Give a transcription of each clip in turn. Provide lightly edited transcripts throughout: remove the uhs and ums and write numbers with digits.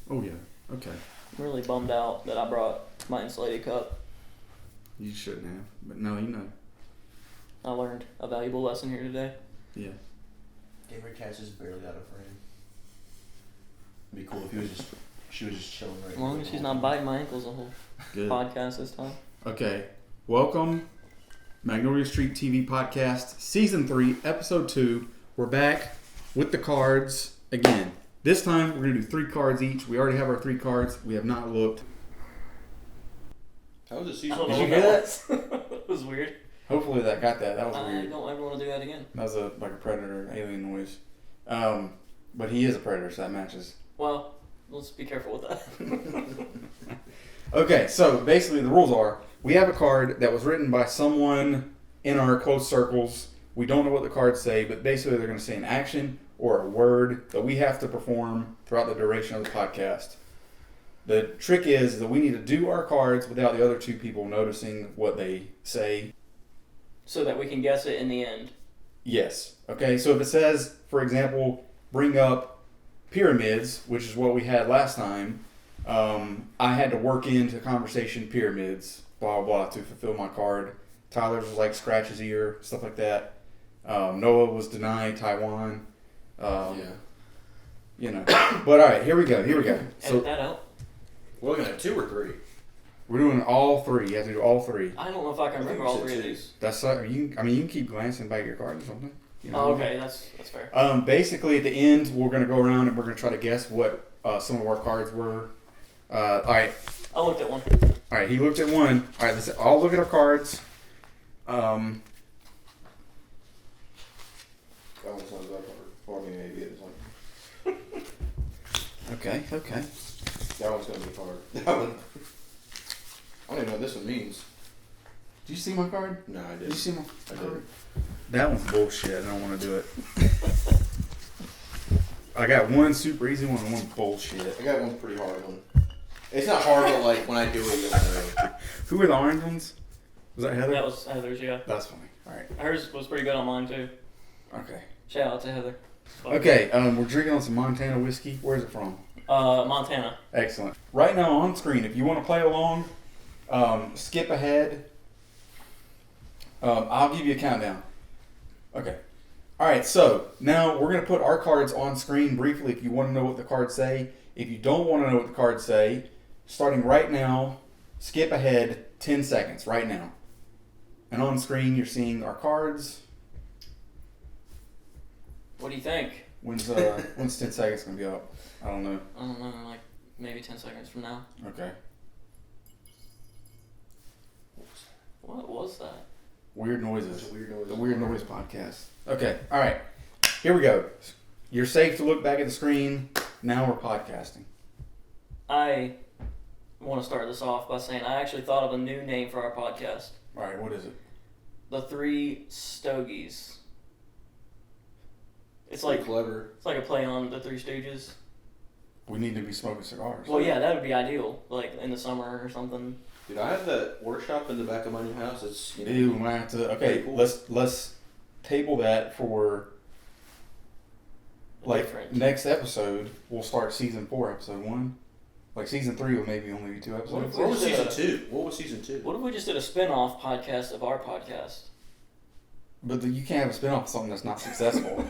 Oh, yeah. Okay. I'm really bummed out that I brought my insulated cup. You shouldn't have. But no, you know. I learned a valuable lesson here today. Yeah. Gamer Cat's just barely out of frame. It'd be cool if she was just chilling right As long as she's not biting my ankles the whole Good. podcast this time. Okay. Welcome. Magnolia Street TV Podcast, Season 3, Episode 2. We're back with the cards again. This time, we're going to do 3 cards each. We already have our 3 cards. We have not looked. How was the season? Did you hear that? It was weird. Hopefully that got that. That was I weird. don't ever want to do that again. That was like a predator alien noise. But he is a predator, so that matches. Well, let's be careful with that. Okay, so basically the rules are, we have a card that was written by someone in our close circles. We don't know what the cards say, but basically they're going to say an action or a word that we have to perform throughout the duration of the podcast. The trick is that we need to do our cards without the other 2 people noticing what they say. So that we can guess it in the end. Yes. Okay, so if it says, for example, bring up pyramids, which is what we had last time, I had to work into conversation pyramids, blah, blah, blah, to fulfill my card. Tyler's was like scratch his ear, stuff like that. Noah was denied Taiwan. Yeah. You know. But all right, here we go. So Edit that out. We're looking at 2 or 3. we're doing all 3. You have to do all 3. I don't know if I can remember all 3 of these. That's you can keep glancing back at your card or something. You know? Oh, okay, that's fair. Basically, at the end, we're going to go around and we're going to try to guess what some of our cards were. All right. I looked at one. All right, he looked at one. All right, let's all look at our cards. That one sounds like or maybe it's like Okay. that one's gonna be hard. That one. I don't even know what this one means. Did you see my card? No, I Did didn't. you see my I card? didn't. That one's bullshit. I don't want to do it. I got one super easy one and one bullshit. I got one pretty hard one. It's not hard, but like when I do it, you'll know. Who were the orange ones? Was that Heather? That was Heather's, yeah. That's funny. All right. Hers was pretty good on mine, too. Okay. Shout out to Heather. Okay. We're drinking on some Montana whiskey. Where's it from? Montana. Excellent. Right now on screen, if you want to play along, skip ahead. I'll give you a countdown. Okay. All right, so now we're going to put our cards on screen briefly if you want to know what the cards say. If you don't want to know what the cards say, starting right now, skip ahead 10 seconds right now. And on screen, you're seeing our cards. What do you think? When's 10 seconds going to be up? I don't know. I don't know, like maybe 10 seconds from now. Okay. What was that? Weird noises. It's a weird noise. The Weird Noise Podcast. Okay, all right. Here we go. You're safe to look back at the screen. Now we're podcasting. I want to start this off by saying I actually thought of a new name for our podcast. All right, what is it? The 3 Stogies. It's Like like clever. it's like a play on the 3 Stooges. We need to be smoking cigars. Well, yeah, that would be ideal, like in the summer or something. Dude, I have that workshop in the back of my new house. It's Ew, we might have to. Okay, Cool. let's table that for like Different. next episode. We'll start season 4, episode 1. Like season 3 will maybe only be 2 episodes. What was season 2? What was season 2? What if we just did a spin-off podcast of our podcast? But you can't have a spinoff of something that's not successful.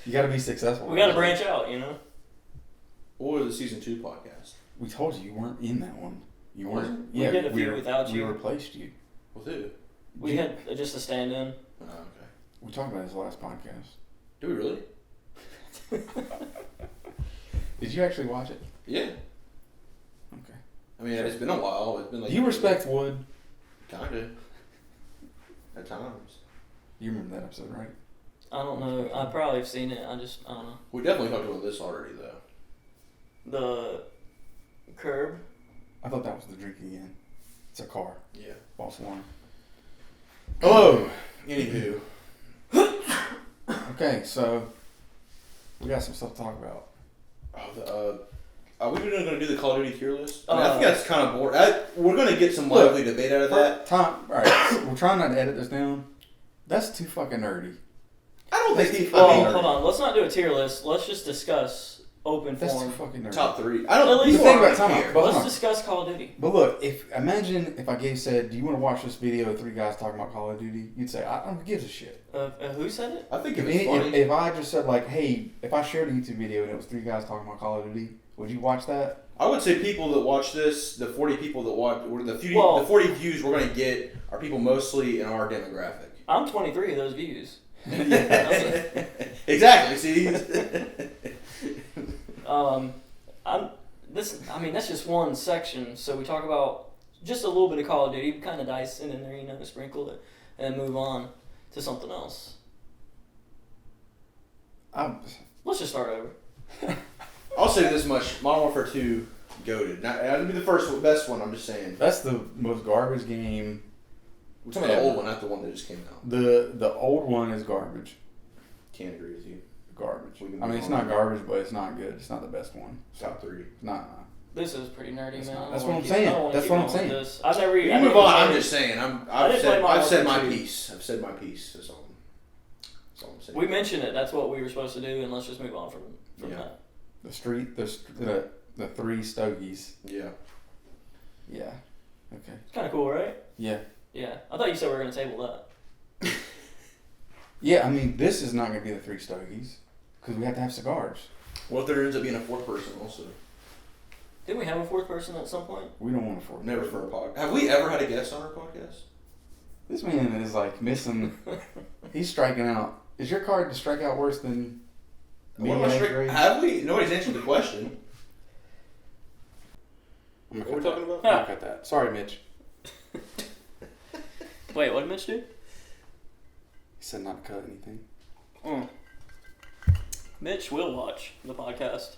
You got to be successful. We got to branch out, you know? What was the season 2 podcast? We told you weren't in that one. You Wasn't? weren't. We Yeah, did a few without we you. replaced you. With who? We had just a stand-in. Oh, okay. We talked about this last podcast. Do we really? Did you actually watch it? Yeah. Okay. I mean, it's been a while. It's been like. Do you respect Wood? Kinda. At times. You remember that episode, right? I don't know. I probably have seen it. I don't know. We definitely talked about this already, though. The curb. I thought that was the drink again. It's a car. Yeah. False alarm. Hello. Anywho. Okay, so we got some stuff to talk about. Are we going to do the Call of Duty tier list? I think that's kind of boring. We're going to get some Look, lively debate out of that. Tom, all right, so we're trying not to edit this down. That's too fucking nerdy. I don't think he Well, fucking. hold on. Let's not do a tier list. Let's just discuss open That's forum. too fucking nerdy. Top 3. I don't At least people think about aren't time out, here. but- Let's hold on. discuss Call of Duty. But look, imagine if I said, "Do you want to watch this video of 3 guys talking about Call of Duty?" You'd say, "I don't give a shit." Who said it? I think If, if it's funny. if I just said like, "Hey," if I shared a YouTube video and it was 3 guys talking about Call of Duty, would you watch that? I would say people that watch this, the 40 people that watch, or the 40 views we're going to get are people mostly in our demographic. I'm 23 of those views. Yeah. Exactly. See. That's just one section. So we talk about just a little bit of Call of Duty, kind of dice it in there, sprinkle it, and then move on to something else. Let's just start over. I'll say this much: Modern Warfare 2, goated. Not that'd be the best one. I'm just saying. That's the most garbage game. We're talking about the old one, not the one that just came out. The old one is garbage. Can't agree with you. Garbage. We can I mean, move it's on. not garbage, but it's not good. It's not the best one. Top 3. Nah. This is pretty nerdy, That's man. not- I that's don't what wanna I'm keep- saying. I don't wanna That's keep what I'm going with saying. This. I've never. We I can move never on. I'm played- just saying. I I've didn't play Modern said my Warfare 2. piece. I've said my piece. That's all I'm saying. We mentioned it. That's what we were supposed to do, and let's just move on from Yeah. that. The 3 stogies. Yeah. Yeah. Okay. It's kind of cool, right? Yeah. Yeah. I thought you said we were gonna table that. Yeah, I mean, this is not going to be the 3 stogies because we have to have cigars. What if there ends up being a 4th person also? Didn't we have a 4th person at some point? We don't want to force. Never for a podcast. Have we ever had a guest on our podcast? This man is like missing. He's striking out. Is your card to strike out worse than me? What am I and straight- X-Ray? Have we? Nobody's answered the question. I'm What gonna are we cut talking that. about? I'm gonna cut that. Sorry, Mitch. Wait, what did Mitch do? He said not to cut anything. Mitch will watch the podcast.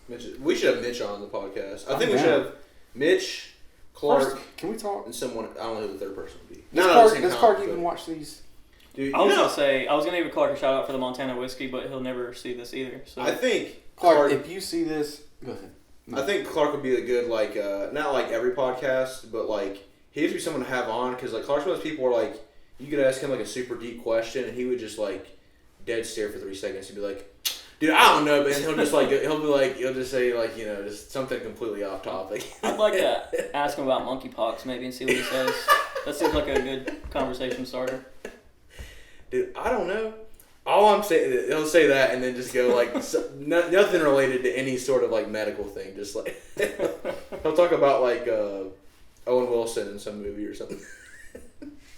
Mitch, we should have Mitch on the podcast. I think I'm we should down. have Mitch, Clark, First, can we talk? and someone. I don't know who the 3rd person would be. Does Clark even watch these? Dude, I was gonna give Clark a shout out for the Montana whiskey, but he'll never see this either. So I think Clark, if you see this, go ahead. I think Clark would be a good not like every podcast, but like he would be someone to have on because like Clark's one of those people where like you could ask him like a super deep question and he would just like dead stare for 3 seconds and be like, "Dude, I don't know," but he'll just like he'll just say like just something completely off topic. I'd like to ask him about monkeypox maybe and see what he says. That seems like a good conversation starter. Dude, I don't know. All I'm saying, he'll say that and then just go like nothing related to any sort of like medical thing. Just like he'll talk about like Owen Wilson in some movie or something.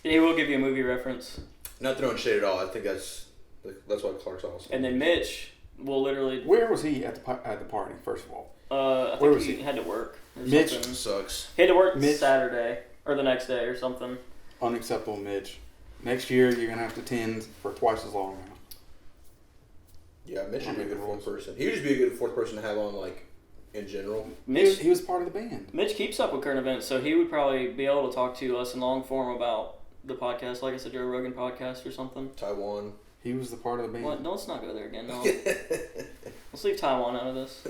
He will give you a movie reference. Not throwing shade at all. I think that's why Clark's awesome. And then Mitch will literally. Where was he at the party? First of all, I Where think was he he? had to work. Or Mitch something. Sucks. He had to work Mitch. Saturday or the next day or something. unacceptable, Mitch. Next year, you're gonna have to tend for twice as long now. Yeah, Mitch would be a good 4th person. He would just be a good 4th person to have on like in general. Mitch He was part of the band. Mitch keeps up with current events, so he would probably be able to talk to us in long form about the podcast, like I said, Joe Rogan podcast or something. Taiwan. He was the part of the band. What? No, let's not go there again. No. Let's leave Taiwan out of this.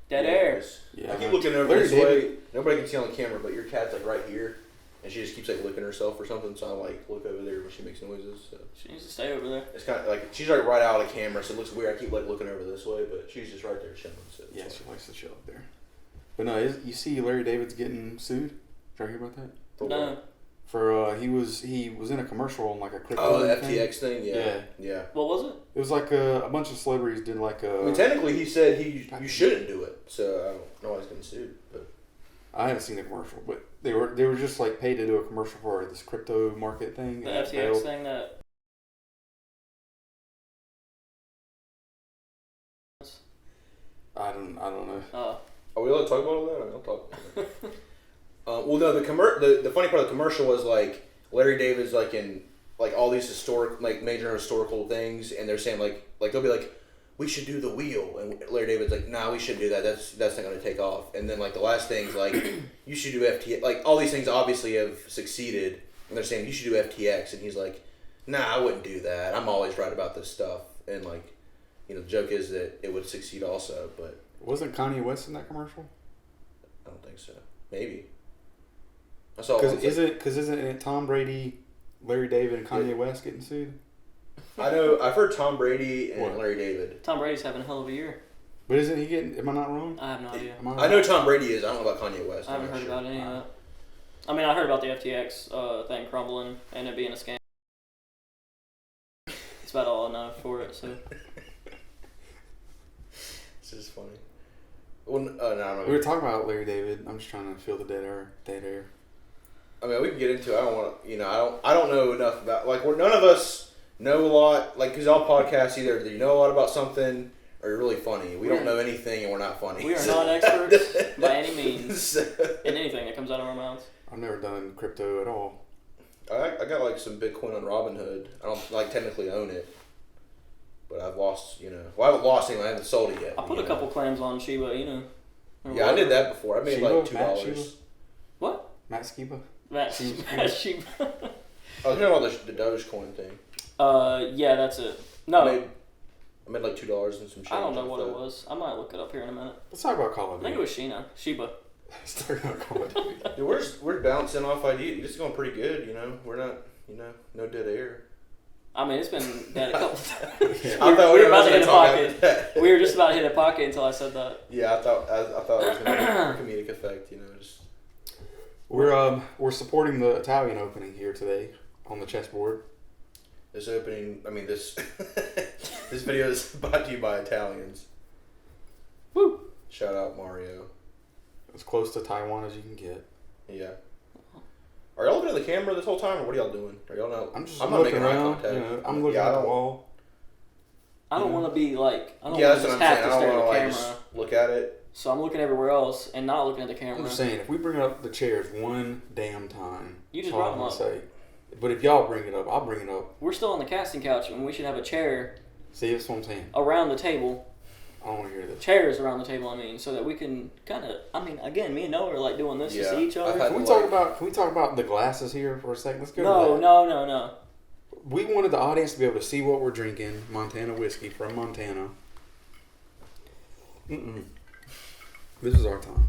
Dead air. Yeah, I keep looking over Larry this David- way. Nobody can see on the camera, but your cat's like right here, and she just keeps like licking herself or something. So I like look over there when she makes noises. So. She needs to stay over there. It's kind of like she's like right out of the camera, so it looks weird. I keep like looking over this way, but she's just right there chilling. So Yeah, she likes to chill up there. But no, you see, Larry David's getting sued. Did you hear about that? For No. what? For he was in a commercial on like a crypto. Oh, the thing. FTX thing. Yeah. What was it? It was like a bunch of celebrities did like a. I mean, technically, he said you shouldn't do it, so I don't know why he's getting sued. But I haven't seen the commercial, but they were just like paid to do a commercial for this crypto market thing. The and it FTX failed. thing that. I don't know. are we allowed to talk about all that? I mean, I'll talk. Well, no. The funny part of the commercial was like Larry David's like in like all these historic like major historical things, and they're saying like they'll be like, we should do the wheel, and Larry David's like, nah, we shouldn't do that. That's not going to take off. And then like the last thing's like, you should do FTX. Like all these things obviously have succeeded, and they're saying you should do FTX, and he's like, nah, I wouldn't do that. I'm always right about this stuff, and like, the joke is that it would succeed also, but Wasn't Kanye West in that commercial? I don't think so. Maybe. I saw one. Because isn't it Tom Brady, Larry David, and Kanye West getting sued? I know. I've heard Tom Brady and What? Larry David. Tom Brady's having a hell of a year. But isn't he getting? Am I not wrong? I have no idea. I know Tom Brady is. I don't know about Kanye West. I haven't heard about any of that. I mean, I heard about the FTX thing crumbling and it being a scam. It's about all I know for it. So. It's just funny. Well, no, We were talking about Larry David. I'm just trying to fill the dead air. I mean, we can get into it. I don't want to, I don't know enough about, like, none of us know a lot, like, because all podcasts, either you know a lot about something or you're really funny. We don't know anything and we're not funny. We are not experts by any means in anything that comes out of our mouths. I've never done crypto at all. I got, like, some Bitcoin on Robinhood. I don't, like, technically own it. But I've lost, well, I haven't lost anything. I haven't sold it yet. I put a couple clams on Shiba, Yeah, I did that before. I made, Shiba? like, $2. Matt Shiba? What? Matt Skiba? Matt Shiba. I was talking about the Dogecoin thing. Yeah, that's it. No. I made like $2 and some shit. I don't know what it was. I might look it up here in a minute. Let's talk about Call of I Duty. think it was Shiba. Let's talk about Call of Duty. Dude, we're bouncing off idea. It's going pretty good, We're not, no dead air. I mean, it's been dead a couple times. Yeah. we were about to hit a pocket. pocket. We were just about to hit a pocket until I said that. Yeah, I thought it was going to be a comedic effect, just... We're supporting the Italian opening here today on the chessboard. This opening, this this video is brought to you by Italians. Woo! Shout out Mario. As close to Taiwan as you can get. Yeah. Are y'all looking at the camera this whole time, or what are y'all doing? Are y'all not? I'm just not looking making eye around. contact. I'm looking at the wall. I don't want to be like. I don't Yeah, want that's to what just I'm have saying. to I stare don't at want the to camera. just look at it. So I'm looking everywhere else and not looking at the camera. I'm just saying, if we bring up the chairs one damn time, You just that's all brought I'm them gonna up. say. But if y'all bring it up, I'll bring it up. We're still on the casting couch and we should have a chair See, that's what I'm saying. around the table. I don't want to hear this. Chairs around the table, so that we can kind of. Again, me and Noah are like doing this to see each other. Can we talk about the glasses here for a second? Let's go. No. We wanted the audience to be able to see what we're drinking. Montana whiskey from Montana. This is our time.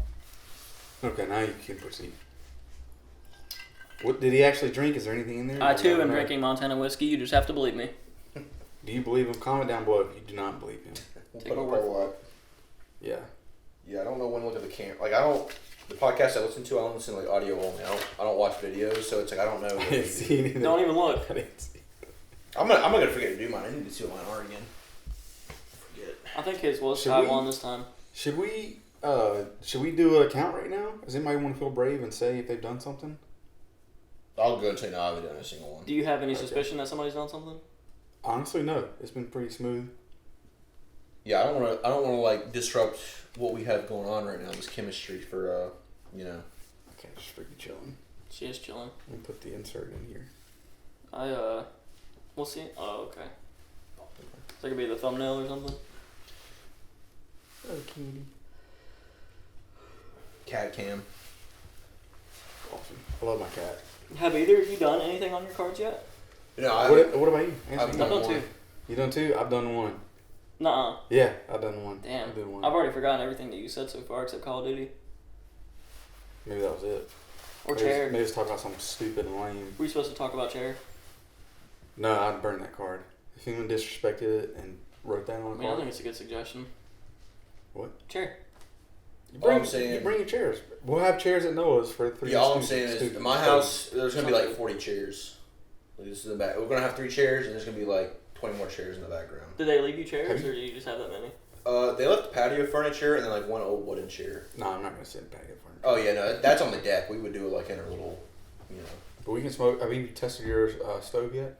Okay, now you can proceed. What did he actually drink? Is there anything in there? I too am drinking Montana whiskey. You just have to believe me. Do you believe him? Comment down below if you do not believe him. Take my word for it. Yeah. Yeah, I don't know when to look at the camera. Like, I don't. The podcast I listen to, I don't listen to like audio only. I don't watch videos, so it's like I don't know. I didn't see anything. Don't even look. I didn't see. I'm gonna forget to do mine. I need to see what mine are again. I forget. I think his was Should Taiwan we- this time. Should we do an account right now? Does anybody want to feel brave and say if they've done something? I'll go and say no. I haven't done a single one. Do you have any suspicion that somebody's done something? Honestly, no. It's been pretty smooth. Yeah, I don't want to like disrupt what we have going on right now. This chemistry for Okay, just freaking chilling. She is chilling. Let me put the insert in here. We'll see. Oh, okay. So it could be the thumbnail or something. Oh, cutie. cat cam. Awesome. I love my cat. Have either of you done anything on your cards yet? No, What about you? Answer I've me. done done one. two. You done two? I've done one. Nuh-uh. Yeah, I've done one. Damn. I did one. I've already forgotten everything that you said so far except Call of Duty. Maybe that was it. Or maybe Chair. Maybe just talk about something stupid and lame. Were you supposed to talk about Chair? No, I'd burn that card. If anyone disrespected it and wrote that on a I card. think it's a good suggestion. What? Chair. You All bring, I'm saying- you bring your chairs. We'll have chairs at Noah's for 3 Yeah, all I'm stupid- saying is, stupid in my things. house, there's gonna be like 40 chairs. Like, this is the back. We're gonna have 3 chairs, and there's gonna be like 20 more chairs in the background. Did they leave you chairs, Have you- or do you just have that many? They left patio furniture and then like one old wooden chair. No, I'm not going to sit in patio furniture. Oh yeah, no, that's on the deck. We would do it like in our little, But we can smoke. Have you tested your stove yet?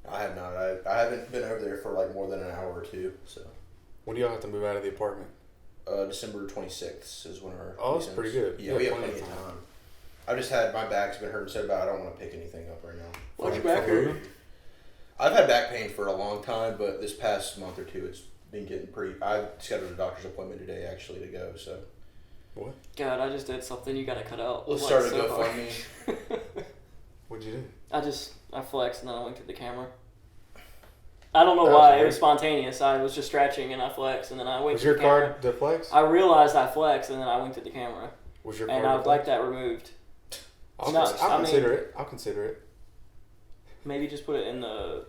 I have not. I haven't been over there for like more than an hour or two. So, When do y'all have to move out of the apartment? December 26th is when our. Oh, that's lease pretty ends. good. Yeah, You we have have plenty plenty of of time. I've just had my back's been hurting so bad. I don't want to pick anything up right now. What's your For back hurt? moving? I've had back pain for a long time, but this past month or two, it's been getting pretty. I scheduled a doctor's appointment today actually to go. So What? God, I just did something you gotta cut out. let's Like, start a so hard. GoFundMe. What'd you do? I flexed and then I winked at the camera. I don't know That was why. It weird. was spontaneous. I was just stretching and I flexed and then I winked Was at your the camera. card deflex? I realized I flexed and then I winked at the camera. Was your card And I would deflex? like that removed. I'll, No, I'll I mean- consider it. I'll consider it. Maybe just put it in the,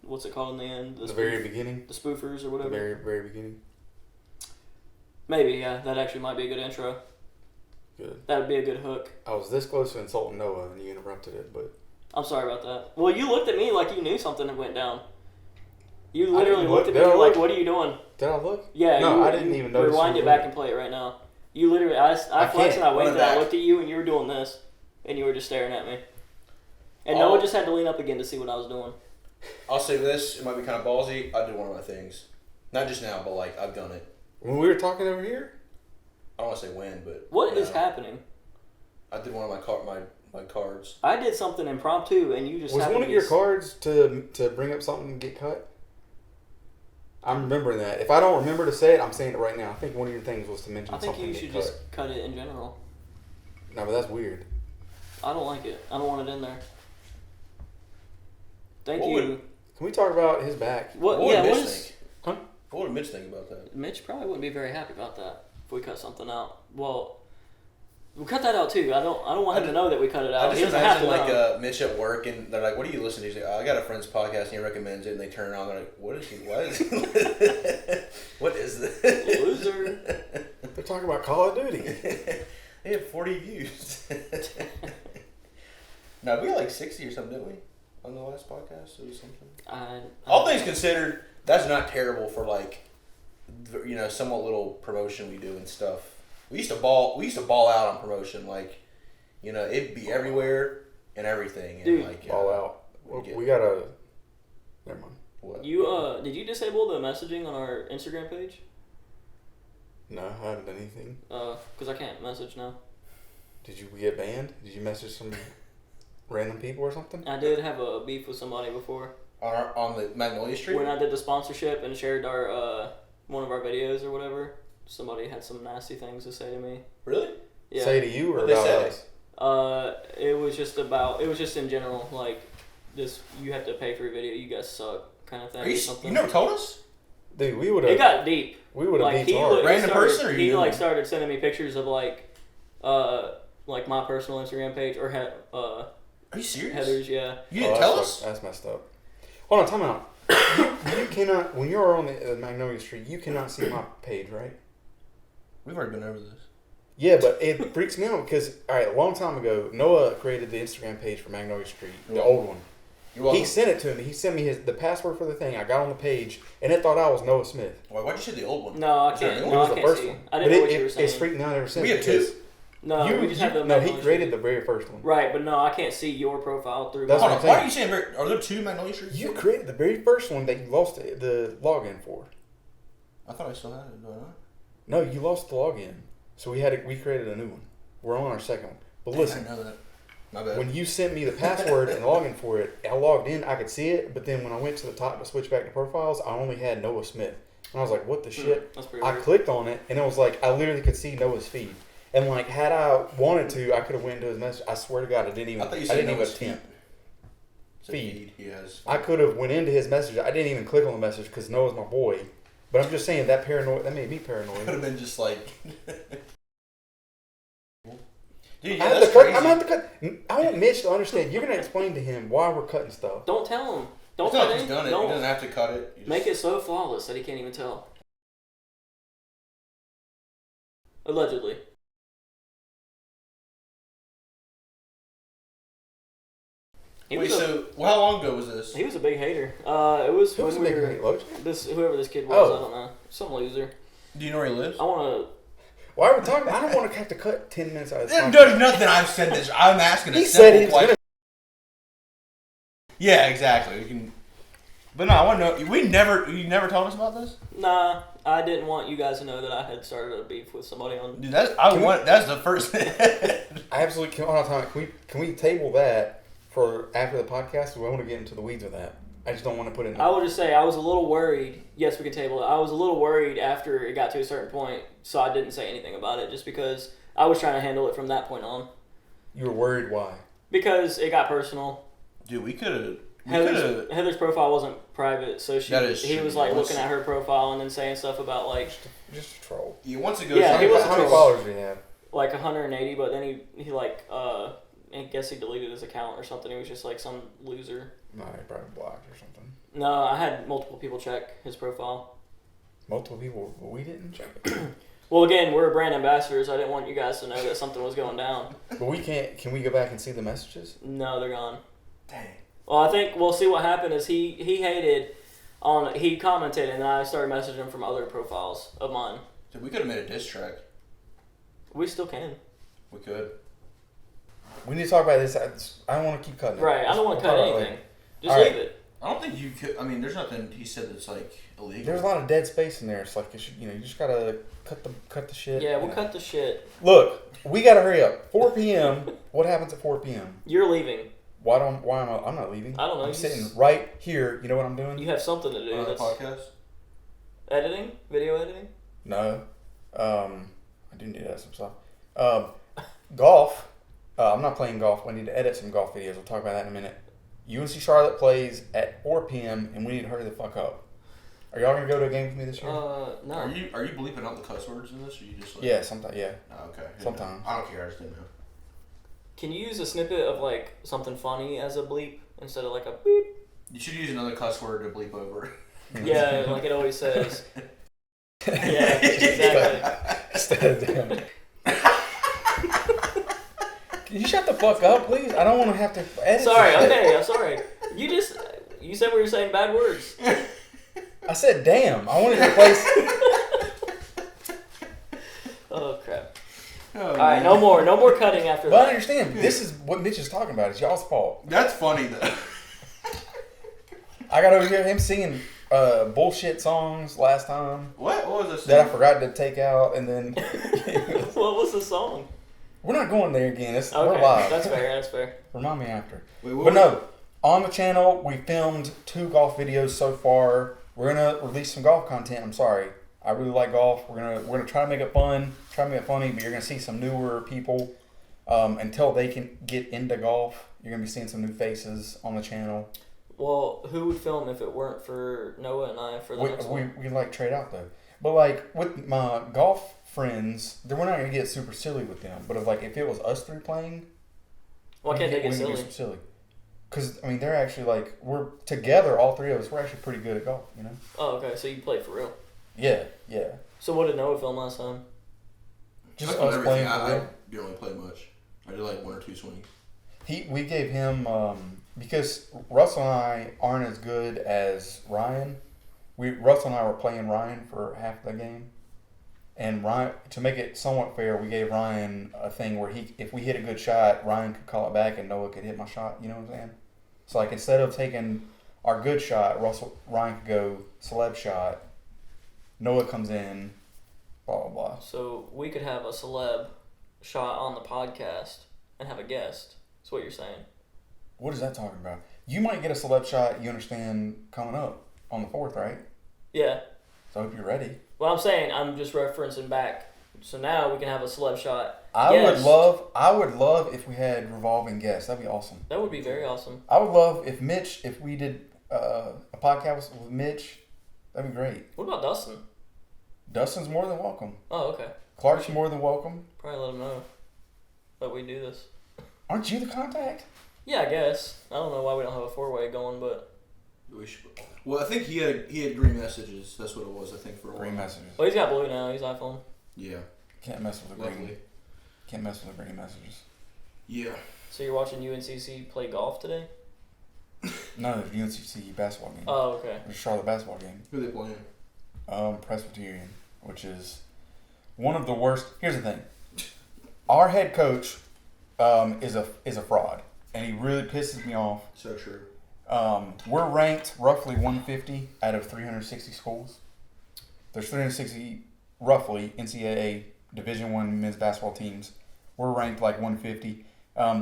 what's it called in the end? The very beginning. The spoofers or The whatever. very beginning. Maybe, yeah. That actually might be a good intro. Good. That would be a good hook. I was this close to insulting Noah, and you interrupted it, but... I'm sorry about that. Well, you looked at me like you knew something that went down. You literally looked at me like, what are you doing? Did I look? Yeah. No, I didn't even notice. Rewind it back and play it right now. You literally, I flexed and I winked and I looked at you and you were doing this. And you were just staring at me. And Noah just had to lean up again to see what I was doing. I'll say this, it might be kind of ballsy. I did one of my things. Not just now, but like, I've done it. When we were talking over here? I don't want to say when, but... What is happening? I did one of my cards. I did something impromptu and you just was one of your cards to bring up something and get cut? I'm remembering that. If I don't remember to say it, I'm saying it right now. I think one of your things was to mention something. I think you should just cut it in general. No, but that's weird. I don't like it. I don't want it in there. Thank you. Can we talk about his back? What would Mitch think? Huh? What would Mitch think about that? Mitch probably wouldn't be very happy about that if we cut something out. Well, we'll cut that out too. I don't want him to know that we cut it out. I just imagine like Mitch at work and they're like, "What do you listen to?" He's like, "I got a friend's podcast and he recommends it." And they turn it on. They're like, "What is he? What is this?" Loser. They're talking about Call of Duty. They have 40 views. No, we got like 60 or something, didn't we? On the last podcast or something. All things considered, that's not terrible for like, somewhat little promotion we do and stuff. We used to ball out on promotion, like, it'd be everywhere and everything. And dude, like, ball out. We gotta. Never mind. What? Did you disable the messaging on our Instagram page? No, I haven't done anything. Because I can't message now. Did you get banned? Did you message some random people or something? I did have a beef with somebody before. On the Magnolia Street? When I did the sponsorship and shared our one of our videos or whatever, somebody had some nasty things to say to me. Really? Yeah. Say to you or about us? It was just in general, like, this, you have to pay for your video, you guys suck, kind of thing. You never told us? Dude, we would have. It got deep. We would have like, beat hard. Random person, or he started sending me pictures of like my personal Instagram page or Are you serious? Heather's, yeah. You didn't tell us? That's messed up. Hold on, time out. You cannot, when you're on the Magnolia Street, you cannot see my page, right? We've already been over this. Yeah, but it freaks me out because, alright, a long time ago, Noah created the Instagram page for Magnolia Street, the old one. He sent it to me. He sent me the password for the thing. I got on the page, and it thought I was Noah Smith. Why'd you say the old one? No, I can't. It was the first one. I didn't know what you were saying. It's freaked me out ever since. We have two. No, we just have the No, he created the very first one. Right, but no, I can't see your profile through. That's Hold what on, I'm why saying. are you saying are there two Magnolia Streets? You created the very first one that you lost the login for. I thought I still had it. Do I not? No, you lost the login. So we created a new one. We're on our second one. But listen, I didn't know that. My bad. when you sent me the password and login for it, I logged in, I could see it, but then when I went to the top to switch back to profiles, I only had Noah Smith. And I was like, what the shit? That's pretty I weird. clicked on it, and it was like, I literally could see Noah's feed. And like, had I wanted to, I could have went into his message. I swear to God, I didn't even attempt. Feed. Yes. I could have went into his message. I didn't even click on the message because Noah's my boy. But I'm just saying that made me paranoid. Could have been just like. Dude, I'm gonna have to cut. I want Mitch to understand. You're gonna explain to him why we're cutting stuff. Don't tell him. Don't It's tell not him. just done it. Don't He doesn't have to cut it. make it so flawless that he can't even tell. Allegedly. So how long ago was this? He was a big hater. It was Who was when a we big were hater? whoever this kid was. Oh. I don't know. Some loser. Do you know where he lives? I want Why are we talking? I don't want to have to cut 10 minutes out of this. There's nothing I've said this. I'm asking a He simple said he was question. gonna. Yeah, exactly. We can. But no, I want to know. You never told us about this? to. Nah, I didn't want you guys to know that I had started a beef with somebody on. Dude, that's the first. I absolutely can't. Hold on, time. Can we table that for after the podcast? We want to get into the weeds with that. I just don't want to put in. I would just say I was a little worried. Yes, we can table it. I was a little worried after it got to a certain point, so I didn't say anything about it, just because I was trying to handle it from that point on. You were worried why? Because it got personal. Dude, we could have. Heather's profile wasn't private, so he was like looking at her profile and then saying stuff about like Just a troll. You once it goes. Yeah, he was How many followers do you have? like 180, but then he like I guess he deleted his account or something. He was just like some loser. No, he probably blocked or something. No, I had multiple people check his profile. Multiple people, but we didn't check it. Well, again, we're brand ambassadors. I didn't want you guys to know that something was going down. But we can't. Can we go back and see the messages? No, they're gone. Dang. Well, I think we'll see what happened is he hated on, he commented, and I started messaging him from other profiles of mine. Dude, we could have made a diss track. We still can. We could. We need to talk about this. I don't want to keep cutting it. Right, I don't want to cut anything. Just leave it. I don't think you could. I mean, there's nothing he said that's like illegal. There's a lot of dead space in there. It's like you just gotta cut the shit. Yeah, we'll cut the shit. Look, we gotta hurry up. 4 p.m. What happens at 4 p.m.? You're leaving. Why am I? I'm not leaving. I don't know. I'm sitting right here. You know what I'm doing? You have something to do. On the podcast. Editing, video editing. No, I do need to edit some stuff. Golf. I'm not playing golf. I need to edit some golf videos. We'll talk about that in a minute. UNC Charlotte plays at 4 p.m. and we need to hurry the fuck up. Are y'all gonna go to a game with me this year? No. Are you bleeping out the cuss words in this, or you just like? Yeah, sometimes. Yeah. Oh, okay. Sometimes. I don't care. I just didn't know. Can you use a snippet of like something funny as a bleep instead of like a beep? You should use another cuss word to bleep over. Yeah, like it always says. Yeah, exactly. Instead of damn. Can you shut the fuck up, please? I don't want to have to edit. Sorry. Okay, I'm sorry. You said we were saying bad words. I said, damn. I wanted to replace. Oh crap. Oh, all right, no more cutting after But I that. understand. This is what Mitch is talking about. It's y'all's fault. That's funny though. I got over here him singing bullshit songs last time. What was this? That I forgot to take out, and then What was the song? we're not going there again. We're Okay, live. that's fair. That's fair. Remind me after. Wait, But no, on the channel we filmed 2 golf videos so far. We're gonna release some golf content. I'm sorry, I really like golf. We're gonna try to make it fun, try to make it funny. But you're gonna see some newer people until they can get into golf. You're gonna be seeing some new faces on the channel. Well, who would film if it weren't for Noah and I for the next one? We like trade out though. But like with my golf friends, we're not gonna get super silly with them. But if it was us 3 playing, Why can't they get we can silly? do some silly. Because I mean, they're actually like we're together, all 3 of us. We're actually pretty good at golf, you know. Oh, okay. So you play for real. Yeah. So what did Noah film last time? Just us playing for I real. didn't really play much. I did like 1 or 2 swings. We gave him because Russell and I aren't as good as Ryan. Russell and I were playing Ryan for half the game, and Ryan, to make it somewhat fair, we gave Ryan a thing where if we hit a good shot, Ryan could call it back and Noah could hit my shot. You know what I'm saying? So like instead of taking our good shot, Ryan could go celeb shot. Noah comes in, blah blah blah. So we could have a celeb shot on the podcast and have a guest. That's what you're saying. What is that talking about? You might get a celeb shot, you understand, coming up on the 4th, right? Yeah. So I hope you're ready. Well, I'm saying I'm just referencing back. So now we can have a celeb shot. I guest. would love if we had revolving guests. That'd be awesome. That would be very awesome. I would love if we did a podcast with Mitch. That'd be great. What about Dustin? Dustin's more than welcome. Oh, okay. Clark's more than welcome. Probably let him know that we do this. Aren't you the contact? Yeah, I guess. I don't know why we don't have a 4-way going, but Well, I think he had green messages. That's what it was. I think for a Green while. messages. well, he's got blue now. He's iPhone. Yeah. Can't mess with the green. Luckily. Can't mess with the green messages. Yeah. So you're watching UNCC play golf today? No, the UNCC basketball game. Oh, okay. The Charlotte basketball game. Who are they playing? Presbyterian, which is one of the worst. Here's the thing. Our head coach is a fraud, and he really pisses me off. So true. We're ranked roughly 150 out of 360 schools. There's 360 roughly NCAA Division I men's basketball teams. We're ranked like 150.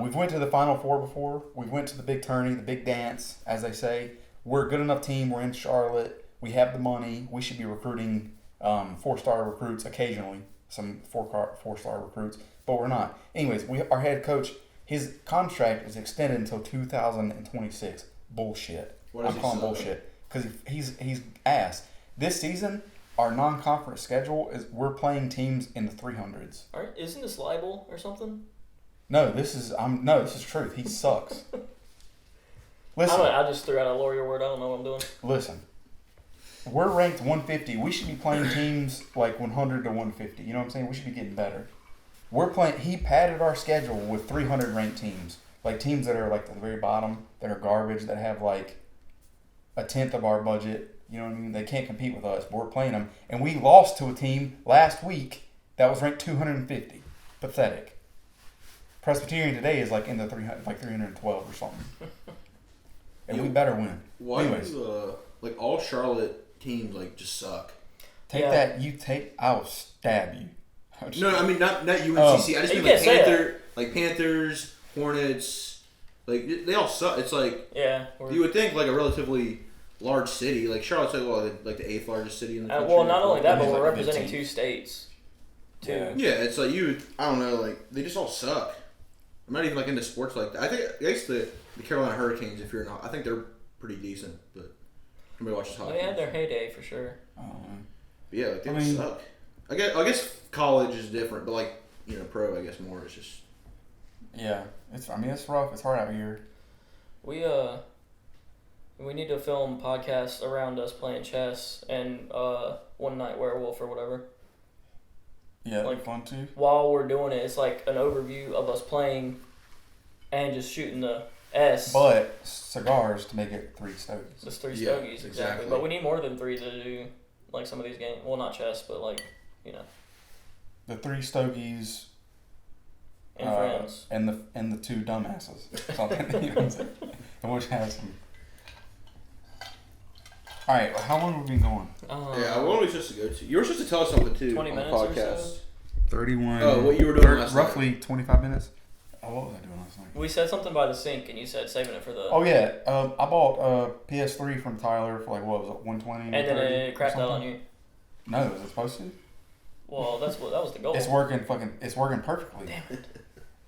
We've went to the Final Four before. We went to the big tourney, the big dance, as they say. We're a good enough team. We're in Charlotte. We have the money. We should be recruiting 4-star recruits occasionally, some 4-star recruits, but we're not. Anyways, our head coach, his contract is extended until 2026. Bullshit. I'm calling bullshit because he's ass. This season, our non-conference schedule is we're playing teams in the 300s. Isn't this libel or something? No, this is truth. He sucks. Listen, I just threw out a lawyer word. I don't know what I'm doing. listen. we're ranked 150. We should be playing teams like 100 to 150. You know what I'm saying? We should be getting better. We're playing. He padded our schedule with 300 ranked teams, like teams that are like at the very bottom, that are garbage, that have like a tenth of our budget. You know what I mean? They can't compete with us, but we're playing them, and we lost to a team last week that was ranked 250. Pathetic. Presbyterian today is like in the 300, like 312 or something, and we better win. Why Anyways, do like all Charlotte teams like just suck? I'll stab you. No, I mean not UNCC. I just mean like Panthers, Hornets, like they all suck. It's like you would think like a relatively large city, like Charlotte's like the 8th largest city in the country. Well, not only that, but we're representing 2 states. Too. Yeah, it's like I don't know, like they just all suck. I'm not even like into sports like that. I guess the Carolina Hurricanes, if you're not, I think they're pretty decent, but nobody watches hockey. They had their heyday for sure. But yeah, like they suck. I guess college is different, but like pro, I guess more. It's just it's rough. It's hard out here. We need to film podcasts around us playing chess and One Night Werewolf or whatever. Yeah, like fun too. While we're doing it, it's like an overview of us playing and just shooting the S. But cigars to make it 3 stogies. Just 3 stogies, exactly. But we need more than 3 to do like some of these games. Well, not chess, but like the 3 stogies. And friends. And the 2 dumbasses. Something. You know what I'm saying? And we'll have some. All right, how long have we been going? What were we supposed to go to? You were supposed to tell us something too 20 on minutes the podcast. Or so? 31. Oh, what you were doing last roughly night. 25 minutes. Oh, what was I doing last night? We said something by the sink, and you said saving it for the. Oh yeah, I bought a PS3 from Tyler for like what was it, 120? And then it crapped out on you. No, was it supposed to? Well, that was the goal. It's working perfectly. Damn it.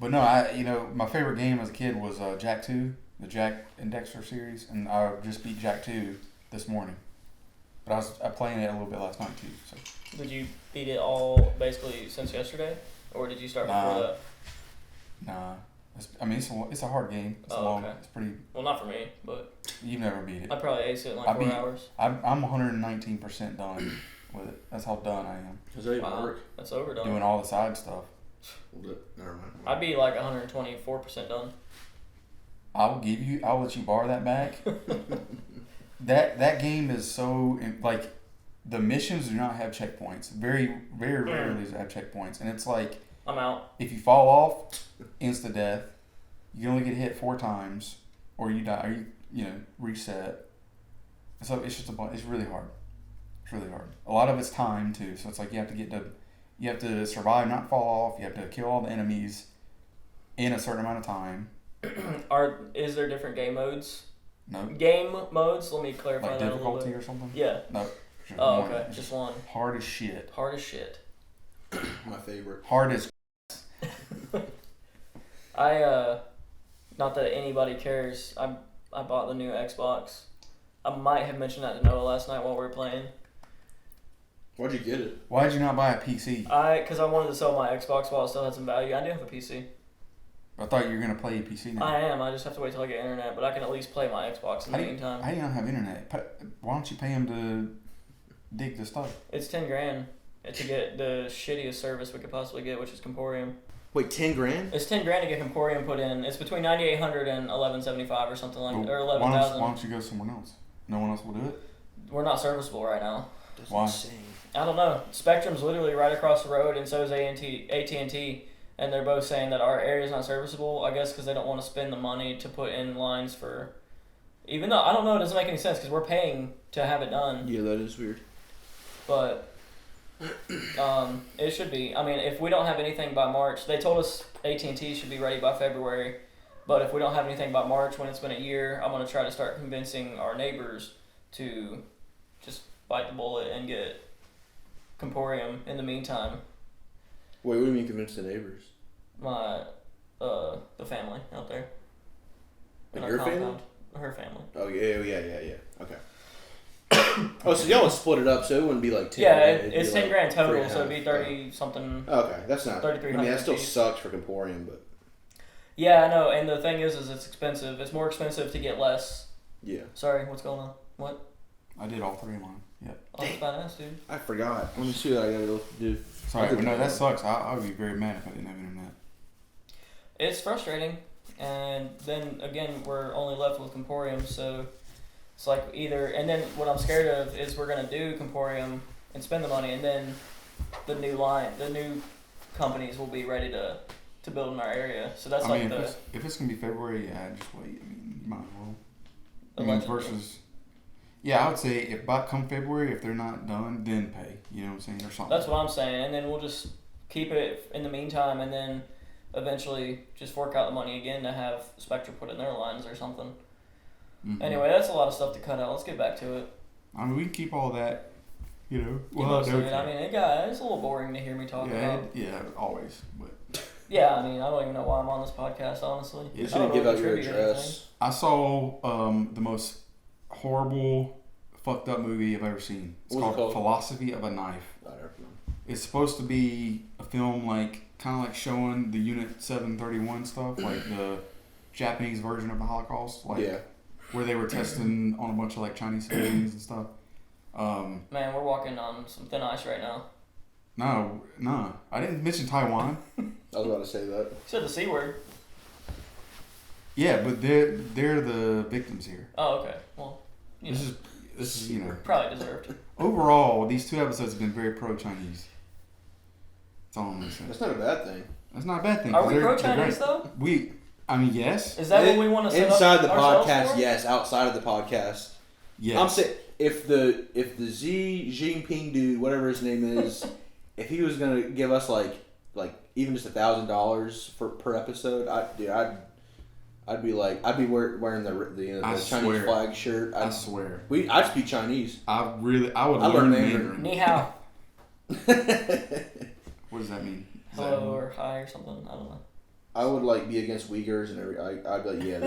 But no, my favorite game as a kid was Jack 2, the Jack and Dexter series, and I just beat Jack 2 this morning. But I was playing it a little bit last night too. So. Did you beat it all basically since yesterday, or did you start before that? Nah, it's a hard game. It's long. Okay. It's pretty. Well, not for me, but you've never beat it. I probably aced it in like 4 hours. I'm 119% done with it. That's how done I am. Does that even work? That's overdone. Doing all the side stuff. Never mind. I'd be like 124% done. I'll let you borrow that back. That game is so like the missions do not have checkpoints. Very, very rarely does it have checkpoints, and it's like I'm out. If you fall off, insta death. You can only get hit 4 times, or you die, or you reset. So it's just it's really hard. It's really hard. A lot of it's time too. So it's like you have to survive, not fall off. You have to kill all the enemies in a certain amount of time. Is there different game modes? No. Game modes? Let me clarify like that a little bit. difficulty or something? Yeah. No. Oh, okay. Just one. Hard as shit. Hard as shit. My favorite. Hard as. Not that anybody cares. I bought the new Xbox. I might have mentioned that to Noah last night while we were playing. Why'd you get it? Why'd you not buy a PC? Because I wanted to sell my Xbox while it still had some value. I do have a PC. I thought you were going to play a PC now. I am. I just have to wait till I get internet, but I can at least play my Xbox in the meantime. How do you not have internet? Why don't you pay him to dig the stuff? It's $10,000 to get the shittiest service we could possibly get, which is Comporium. Wait, $10,000? It's $10,000 to get Comporium put in. It's between $9,800 and $1,175 or something like that, or $11,000. Why don't you go somewhere else? No one else will do it. We're not serviceable right now. That's Why? insane. I don't know. Spectrum's literally right across the road, and so is AT&T, and they're both saying that our area is not serviceable. I guess because they don't want to spend the money to put in lines for. Even though I don't know, it doesn't make any sense because we're paying to have it done. Yeah, that is weird. But it should be. I mean, if we don't have anything by March, they told us AT&T should be ready by February. But if we don't have anything by March, when it's been a year, I'm going to try to start convincing our neighbors to just bite the bullet and get Comporium in the meantime. Wait, what do you mean convince the neighbors? The family out there. Like your family? Her family. Oh, yeah. Okay. Oh, so y'all would split it up, so it wouldn't be like 10. Yeah, it's $10,000 total, so it'd be 30 something. Okay, that's not. 3,300. I mean, that still sucks for Comporium, but. Yeah, I know, and the thing is it's expensive. It's more expensive to get less. Yeah. Sorry, what's going on? What? I did all 3 of mine. Yep. Oh, that's badass, dude. I forgot. Let me see what I gotta do. Sorry, but no, that sucks. I would be very mad if I didn't have internet. It's frustrating, and then again, we're only left with Comporium, so it's like either. And then what I'm scared of is we're gonna do Comporium and spend the money, and then the new companies will be ready to build in our area. So that's I mean, if it's gonna be February, yeah, just wait. I mean, you might as well. I mean, versus. Yeah, I would say if by come February, if they're not done, then pay. You know what I'm saying, or something. That's what I'm saying, and then we'll just keep it in the meantime, and then eventually just fork out the money again to have Spectra put in their lines or something. Mm-hmm. Anyway, that's a lot of stuff to cut out. Let's get back to it. I mean, we can keep all that. You know, Most of it. I mean, it's a little boring to hear me talk about. Yeah, always. But yeah, I mean, I don't even know why I'm on this podcast, honestly. You shouldn't give out your address. I saw the most horrible, fucked up movie I've ever seen. It's called Philosophy of a Knife. It's supposed to be a film kind of like showing the Unit 731 stuff, like the Japanese version of the Holocaust, where they were testing on a bunch of Chinese civilians and stuff. Man, we're walking on some thin ice right now. No, I didn't mention Taiwan. I was about to say that. You said the C word. Yeah, but they're the victims here. Oh, okay. Well, this is probably deserved. Overall, these 2 episodes have been very pro-Chinese. That's all I'm gonna say. That's not a bad thing. That's not a bad thing. Are we pro-Chinese though? I mean, yes. Is that what we want to set inside up the ourselves podcast? for? Yes. Outside of the podcast, yes. I'm saying if the Xi Jinping dude, whatever his name is, if he was gonna give us like even just $1,000 per episode, I'd be wearing the Chinese flag shirt. I swear. I'd speak Chinese. I would learn Mandarin. Ni hao. What does that mean? Hello or hi or something. I don't know. I would be against Uyghurs and I'd be like, yeah,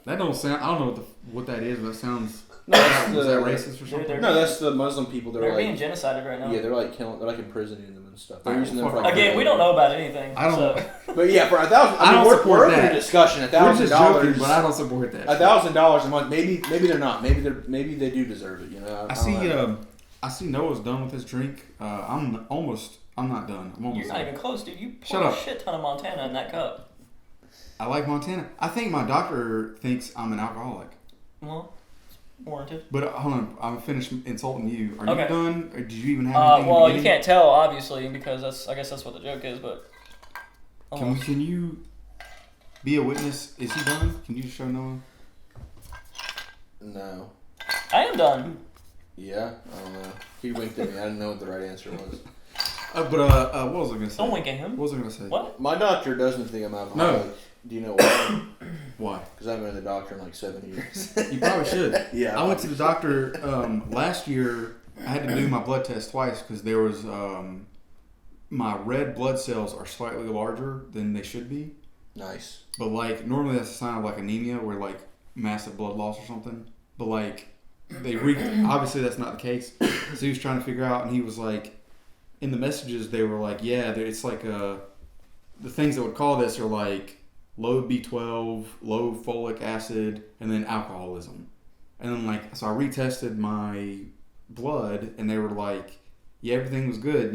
That don't sound. I don't know what that is, but it sounds. No, is that racist or something? No, that's the Muslim people. They're being genocided right now. Yeah, they're killing. They're imprisoning them and stuff. They're using them for again. We don't know about anything. I don't. But yeah, for $1,000, I don't support we're that. in a discussion. We're just joking, but I don't support that. $1,000 a month. Maybe they're not. Maybe they do deserve it. I see Noah's done with his drink. I'm not done. I'm almost. You're not even close, dude. You Shut poured up. a shit ton of Montana in that cup. I like Montana. I think my doctor thinks I'm an alcoholic. Well, it's warranted. But hold on, I'm finished insulting you. Are Okay. you done? Or did you even have anything? Well, you can't tell obviously because I guess that's what the joke is. But can you be a witness? Is he done? Can you show Noah? No. I am done. Yeah, I don't know. He winked at me. I didn't know what the right answer was. What was I gonna say? Don't wink at him. What was I gonna say? What? My doctor doesn't think I'm alcoholic. No. Do you know why? Why? Because I haven't been to the doctor in 7 years. You probably should. Yeah. I went to the doctor last year. I had to do my blood test twice because there was my red blood cells are slightly larger than they should be. Nice. But normally that's a sign of anemia or massive blood loss or something. But obviously that's not the case. So he was trying to figure out, and he was in the messages they were it's the things that would call this are low B12, low folic acid, and then alcoholism. And then so I retested my blood, and they were yeah, everything was good,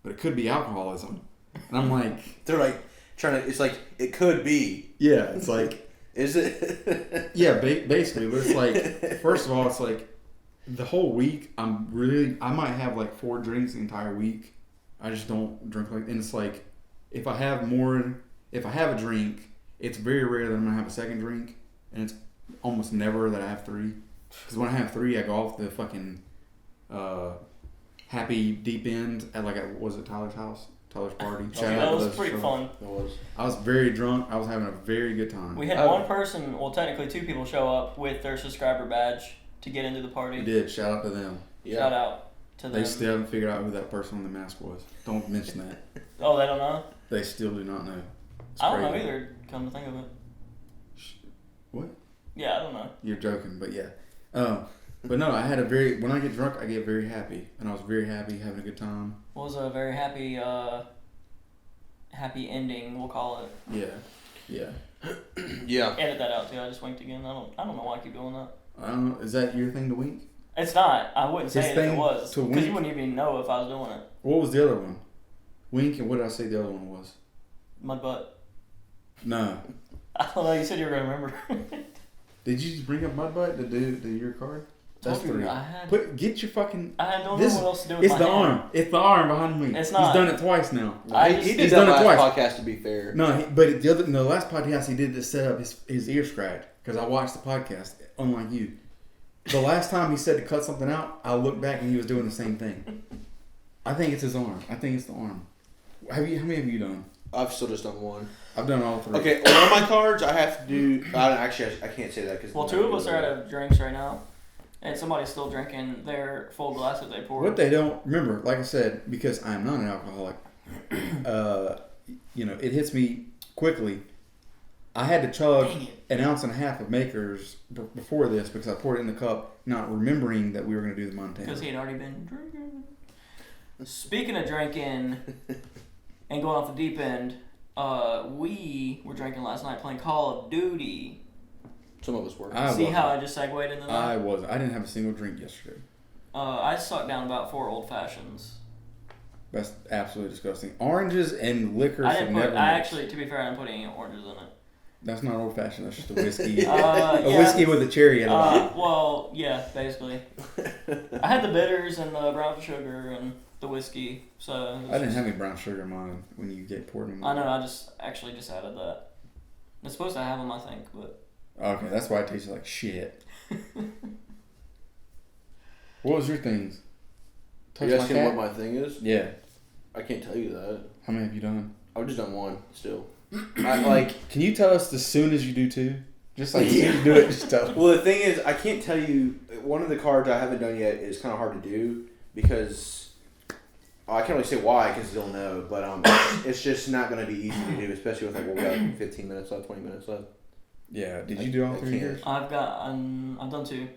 but it could be alcoholism. And I'm they're trying to. It's it could be. Yeah, it's Is it? Yeah, basically. But it's first of all, it's the whole week. I might have 4 drinks the entire week. I just don't drink and it's if I have a drink, it's very rare that I'm gonna have a second drink, and it's almost never that I have 3. Because when I have 3, I go off the fucking happy deep end at was it Tyler's house? Tyler's party. That was pretty fun. It was. I was very drunk. I was having a very good time. We had one person, well, technically 2 people show up with their subscriber badge to get into the party. We did. Shout out to them. Yeah. Shout out to them. They still haven't figured out who that person on the mask was. Don't mention that. Oh, they don't know? They still do not know. It's I don't know crazy. either, come to think of it. What? Yeah, I don't know. You're joking, but yeah. But no, when I get drunk, I get very happy. And I was very happy, having a good time. It was a very happy ending, we'll call it. Yeah. Yeah. Edit that out too, I just winked again. I don't know why I keep doing that. I don't know. Is that your thing to wink? It's not. I wouldn't say His it if thing it was. to Because you wink. wouldn't even know if I was doing it. What was the other one? Wink, and what did I say the other one was? Mud butt. No. I don't know. You said you were going to remember. Did you just bring up Mud Butt to do your card? That's Told you, 3. I had. Get your fucking. I don't This- know what else to do with It's my the hand. arm. It's the arm behind me. It's not. He's done it twice now. He did he's that done it last twice. podcast, to be fair. No, but the last podcast he did to set up his ear scratch because I watched the podcast. Unlike you, the last time he said to cut something out, I looked back and he was doing the same thing. I think it's his arm. I think it's the arm. How many have you done? I've still just done one. I've done all 3. Okay, one of my cards I have to do. Actually, I can't say that because. Well, 2 of us are out of drinks right now. And somebody's still drinking their full glass that they poured. What they don't remember, like I said, because I'm not an alcoholic, it hits me quickly. I had to chug an ounce and a half of Makers before this because I poured it in the cup, not remembering that we were going to do the Montana. Because he had already been drinking. Speaking of drinking and going off the deep end, we were drinking last night playing Call of Duty. Some of us were. See how I just segued into that? I wasn't. I didn't have a single drink yesterday. I sucked down about 4 old fashions. That's absolutely disgusting. Oranges and liquor I should didn't never put. mix. I actually, to be fair, I didn't put any oranges in it. That's not old fashioned. That's just a whiskey. Yeah. Whiskey with a cherry at the bottom. Well, yeah, basically. I had the bitters and the brown sugar and the whiskey. So I didn't have any brown sugar in mine when you poured me. I know. I just added that. It's supposed to have them, I think, but. Okay, that's why it tasted like shit. What was your things? Are you asking what my thing is? Yeah. I can't tell you that. How many have you done? I've just done one still. Can you tell us as soon as you do 2? Just like as soon as you do it, just tell us. Well, the thing is, I can't tell you. One of the cards I haven't done yet is kind of hard to do because I can't really say why because you'll know. But it's just not going to be easy to do, especially with what we got 15 minutes left, 20 minutes left. Yeah. Did you do all 3 years? I've done 2.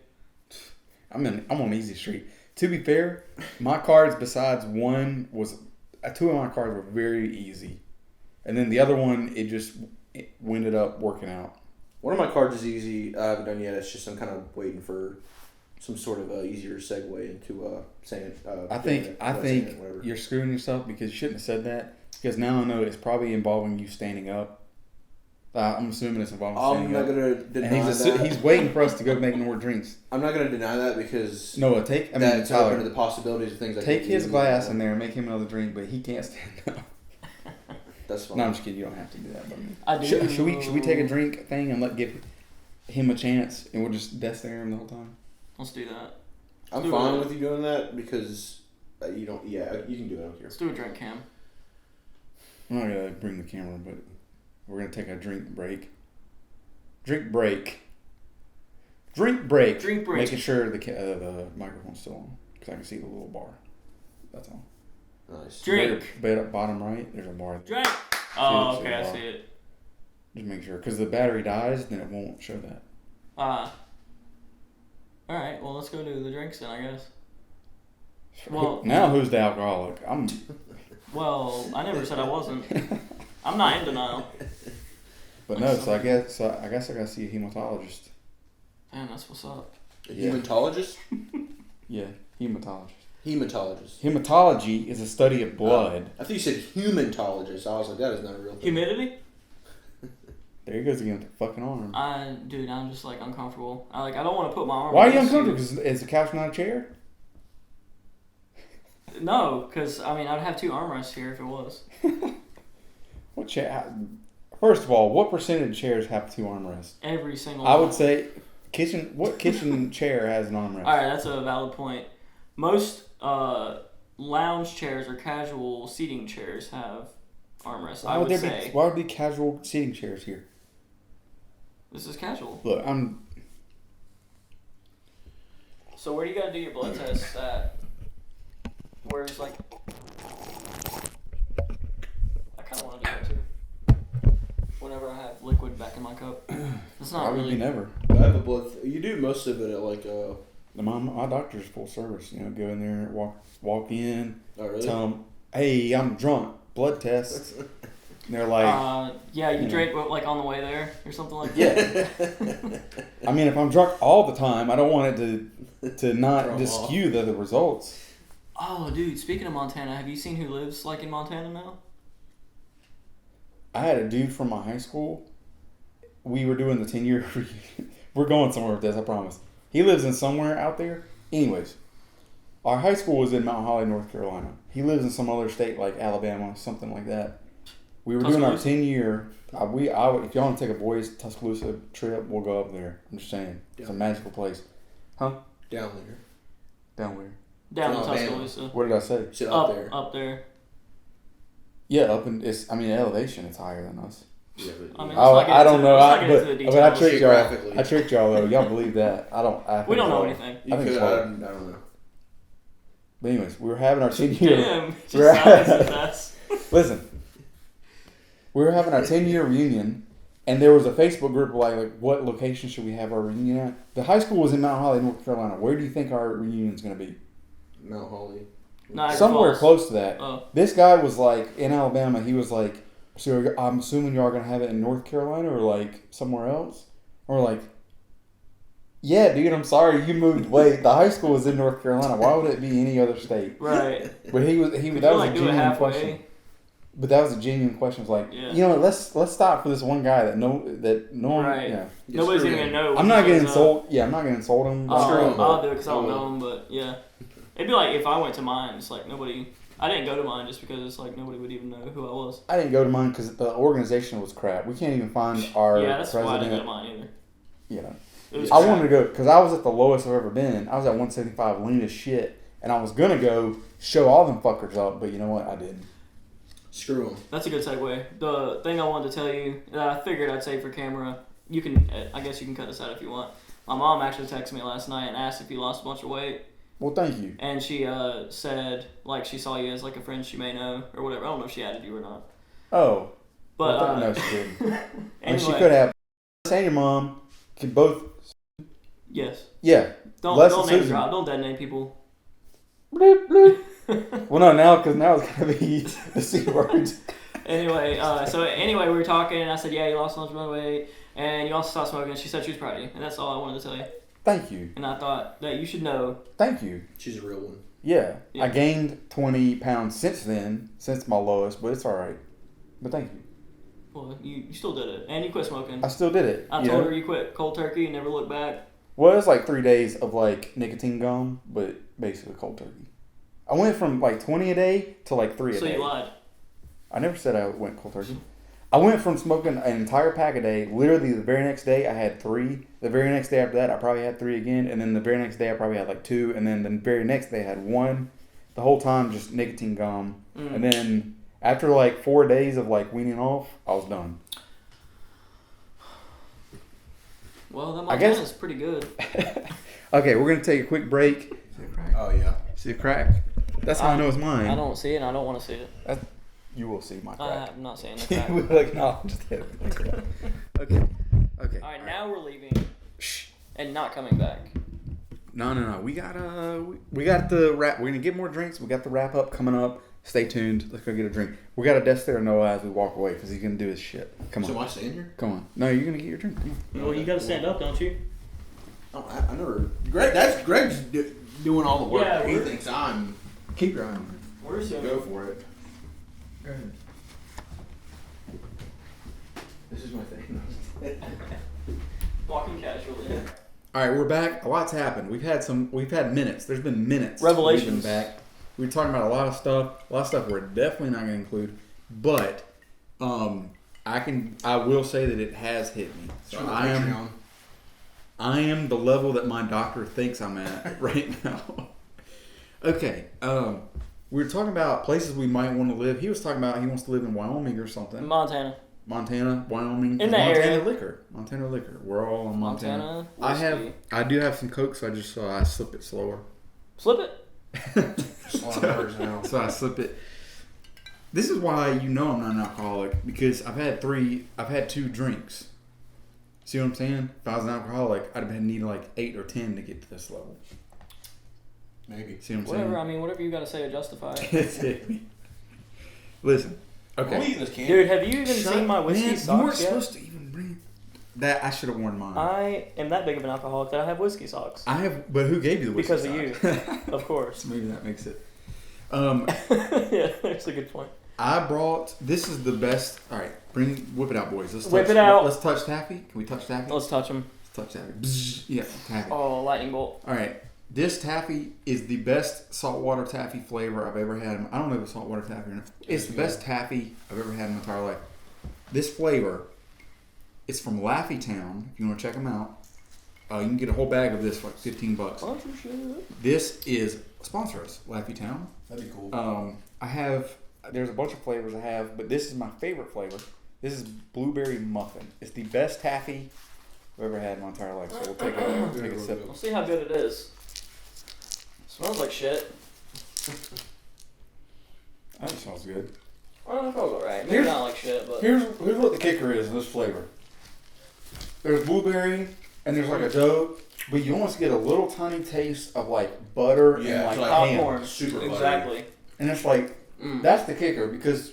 I'm on easy street. To be fair, my cards besides one was 2 of my cards were very easy, and then the other one it ended up working out. One of my cards is easy. I haven't done yet. It's just I'm kind of waiting for some sort of easier segue into saying. I think you're screwing yourself because you shouldn't have said that. Because now I know it's probably involving you standing up. I'm assuming it's involving standing up. I'm not gonna deny and that. He's waiting for us to go make more drinks. I'm not gonna deny that because Noah, that's open to the possibilities of things. Take his glass in there and make him another drink, but he can't stand up. That's fine. No, I'm just kidding. You don't have to do that. But I do. Should we take a drink thing and give him a chance, and we'll just desk there him the whole time? Let's do that. I'm fine with you doing that because you don't. Yeah, you can do it. I don't care. Let's do a drink, Cam. I'm not gonna bring the camera, but we're gonna take a drink break. Drink break. Making sure the microphone's still on because I can see the little bar. That's all. Nice. Drink. Bed up bottom right. There's a bar. Drink. Oh, okay, I see it. Just make sure because the battery dies, then it won't show that. All right. Well, let's go do the drinks then, I guess. Well, now who's the alcoholic? I'm. Well, I never said I wasn't. I'm not in denial. But no, so I guess I gotta see a hematologist. Damn, that's what's up. A hematologist? Yeah, hematologist. Hematologist. Hematology is a study of blood. I thought you said humanitologist. I was like, that is not a real thing. Humidity? There he goes again with the fucking arm. Dude, I'm just like uncomfortable. I don't want to put my arm. Why are you uncomfortable? Because is the couch not a chair? No, because I'd have 2 armrests here if it was. What chair? First of all, what percentage of chairs have 2 armrests? Every single. I would say What kitchen chair has an armrest? All right, that's a valid point. Most lounge chairs or casual seating chairs have armrests. I would say. Why would there be casual seating chairs here? This is casual. Look, So where do you gotta do your blood tests at? Where's like? I kind of want to do that too. Whenever I have liquid back in my cup, it's not probably really. never. I have a blood. You do most of it at like My doctor's full service. Go in there, walk in, Oh really? tell them, hey, I'm drunk. Blood test. And they're like, yeah, you know. drank like on the way there or something like yeah. that. I mean, if I'm drunk all the time, I don't want it to not Throw 'em just off. skew the results. Oh, dude, speaking of Montana, have you seen who lives like in Montana now? I had a dude from my high school. We were doing the 10-year reunion. We're going somewhere with this, I promise. He lives in somewhere out there. Anyways, our high school was in Mount Holly, North Carolina. He lives in some other state like Alabama, something like that. We were doing our 10-year. If y'all want to take a boys Tuscaloosa trip, we'll go up there. I'm just saying. It's a magical place. Huh? Down there. Down where? Down in Alabama. Tuscaloosa. What did I say? Sit up there. Up there. Yeah, up in elevation, it's higher than us. Yeah, but, I mean, I don't know. let's not get into the But I details. tricked y'all. Geographically. I tricked y'all though. Y'all believe that? I don't. We don't know anything. you I think could. it's I low. don't know. But anyways, we were having our 10-year. Damn, just silence us. Listen, we were having our 10-year reunion, and there was a Facebook group like, what location should we have our reunion at? The high school was in Mount Holly, North Carolina. Where do you think our reunion's going to be? Mount Holly. Niagara Somewhere Falls. close to that. Oh. This guy was like, in Alabama, he was like, so I'm assuming y'all are going to have it in North Carolina or like somewhere else? Or like, yeah, dude, I'm sorry, you moved late. The high school was in North Carolina. Why would it be any other state? Right. But that was you, a like, do it genuine halfway? question. But that was a genuine question. It was like, Yeah. you know what, let's stop for this one guy that no one, Right. yeah. Nobody's even going to know. I'm not going to insult, I'm not going to insult him. I'll do it because I don't I will. know him, but yeah. It'd be like if I went to mine, it's like I didn't go to mine just because it's like nobody would even know who I was. I didn't go to mine because the organization was crap. We can't even find our Yeah, that's why I didn't go to president. mine either. You know, It was I crap. wanted to go because I was at the lowest I've ever been. I was at 175, lean as shit, and I was gonna go show all them fuckers up, but you know what? I didn't. Screw them. That's a good segue. The thing I wanted to tell you that I figured I'd say for camera, you can, I guess you can cut this out if you want. My mom actually texted me last night and asked if you lost a bunch of weight. Well, thank you. And she said, like, she saw you as, like, a friend she may know or whatever. I don't know if she added you or not. Oh, But, well, no, she didn't. I mean, anyway, she could have. Say your mom can both. yes. Yeah. Don't Less name Susan. drop. Don't dead name people. Bloop, bloop. Well, no, because now it's gonna be the C word. Anyway, we were talking, and I said, yeah, you lost a bunch of weight, and you also stopped smoking. And she said she was proud of you, and that's all I wanted to tell you. Thank you. And I thought that you should know. Thank you. She's a real one. Yeah. Yeah. I gained 20 pounds since then, since my lowest, but it's all right. But thank you. Well, you still did it, and you quit smoking. I still did it. I told her you quit cold turkey and never looked back. Well, it was like 3 days of like nicotine gum, but basically cold turkey. I went from like 20 a day to like 3 a So day. you lied. I never said I went cold turkey. I went from smoking an entire pack a day. Literally, the very next day I had 3. The very next day after that, I probably had 3 again. And then the very next day, I probably had like 2. And then the very next day, I had 1. The whole time, just nicotine gum. And then after like 4 days of like weaning off, I was done. Well, that I guess- Montana's pretty good. Okay, we're gonna take a quick break. See a crack? Oh yeah. See a crack? That's how I know it's mine. I don't see it, and I don't want to see it. You will see my I crack. am not seeing the crack. You will acknowledge that. Okay. Okay. All right, now we're leaving and not coming back. No. We got the wrap. We're gonna get more drinks. We got the wrap up coming up. Stay tuned. Let's go get a drink. We got a desk there, Noah, as we walk away because he's gonna do his shit. Come on. So am I staying here? Come on. No, you're gonna get your drink. Come on. Well, you got to stand up, don't you? Oh, I never. Greg's doing all the work. Yeah, He we're- thinks I'm. Keep your eye on Where's Go him? for it. Go ahead. This is my thing. Walking casually. All right, we're back. A lot's happened. We've had minutes. There's been minutes. Revelations. We've been back. We were talking about a lot of stuff we're definitely not going to include, but I will say that it has hit me. So It's on the I Patreon. am the level that my doctor thinks I'm at right now. Okay. We were talking about places we might want to live. He was talking about he wants to live in Wyoming or something. Montana. Montana, Wyoming. In that Montana area. liquor. Montana liquor. We're all on Montana. Whiskey. I do have some Coke, so I slip it slower. Slip it. Just a lot of numbers now. So I slip it. This is why you know I'm not an alcoholic, because I've had 2 drinks. See what I'm saying? If I was an alcoholic, I'd have needed like 8 or 10 to get to this level. Maybe. See what I'm Whatever. saying? I mean, whatever you got to say to justify it. It's hit me. Listen, Okay. I'm eating this candy. Dude, have you even seen my whiskey Man, you socks weren't yet? supposed to even bring that. I should have worn mine. I am that big of an alcoholic that I have whiskey socks. I have, but who gave you the whiskey Because of you, of course. So maybe that makes it. Yeah, that's a good point. I brought. This is the best. All right, whip it out, boys. Whip it out. Let's touch taffy. Can we touch taffy? Let's touch them. Let's touch taffy. Bzzz. Yeah, taffy. Oh, lightning bolt. All right. This taffy is the best saltwater taffy flavor I've ever had. I don't know if it's saltwater taffy or not. It's the best taffy I've ever had in my entire life. This flavor, it's from Laffy Town. If you want to check them out, you can get a whole bag of this for like $15. Sponsorship. This is sponsor us, Laffy Town. That'd be cool. There's a bunch of flavors I have, but this is my favorite flavor. This is blueberry muffin. It's the best taffy I've ever had in my entire life. So we'll take a sip. We'll see how good it is. Smells like shit. That smells good. Well, it feels alright. Maybe not like shit, but Here's what the kicker is in this flavor. There's blueberry and there's like a dough, but you almost get a little tiny taste of like butter and Yeah, like it's like ham. popcorn. Super buttery. Exactly. And it's like that's the kicker because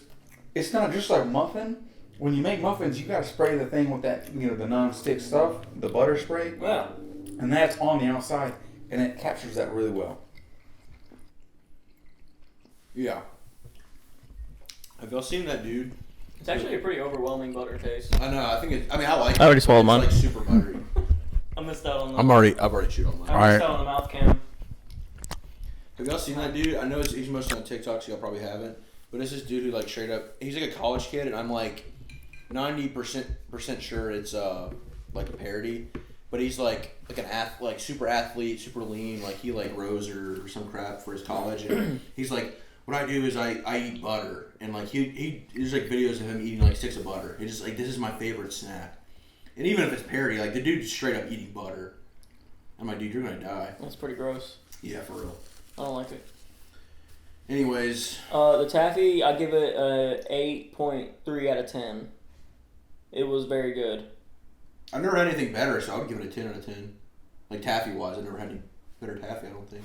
it's not just like muffin. When you make muffins, you gotta spray the thing with that, the non-stick stuff, the butter spray, Yeah. and that's on the outside, and it captures that really well. Yeah. Have y'all seen that dude? It's actually a pretty overwhelming butter taste. I know. I think it's. I mean, I like. I already swallowed mine. It's like super buttery. I missed out on the. I've already chewed on mine. I missed out on the mouth cam. Have y'all seen that dude? I know he's mostly on TikTok, so y'all probably haven't. But it's this dude who like straight up. He's like a college kid, and I'm like 90% sure it's like a parody. But he's like an super athlete, super lean. Like he like rose or some crap for his college, and he's like, what I do is I eat butter, and like he there's like videos of him eating like sticks of butter. It's just like this is my favorite snack. And even if it's parody, like the dude's straight up eating butter. I'm like, dude, you're gonna die. That's pretty gross. Yeah, for real. I don't like it. Anyways, The taffy, I give it a 8.3 out of 10. It was very good. I've never had anything better, so I would give it a 10 out of 10. Like taffy wise, I've never had any better taffy. I don't think.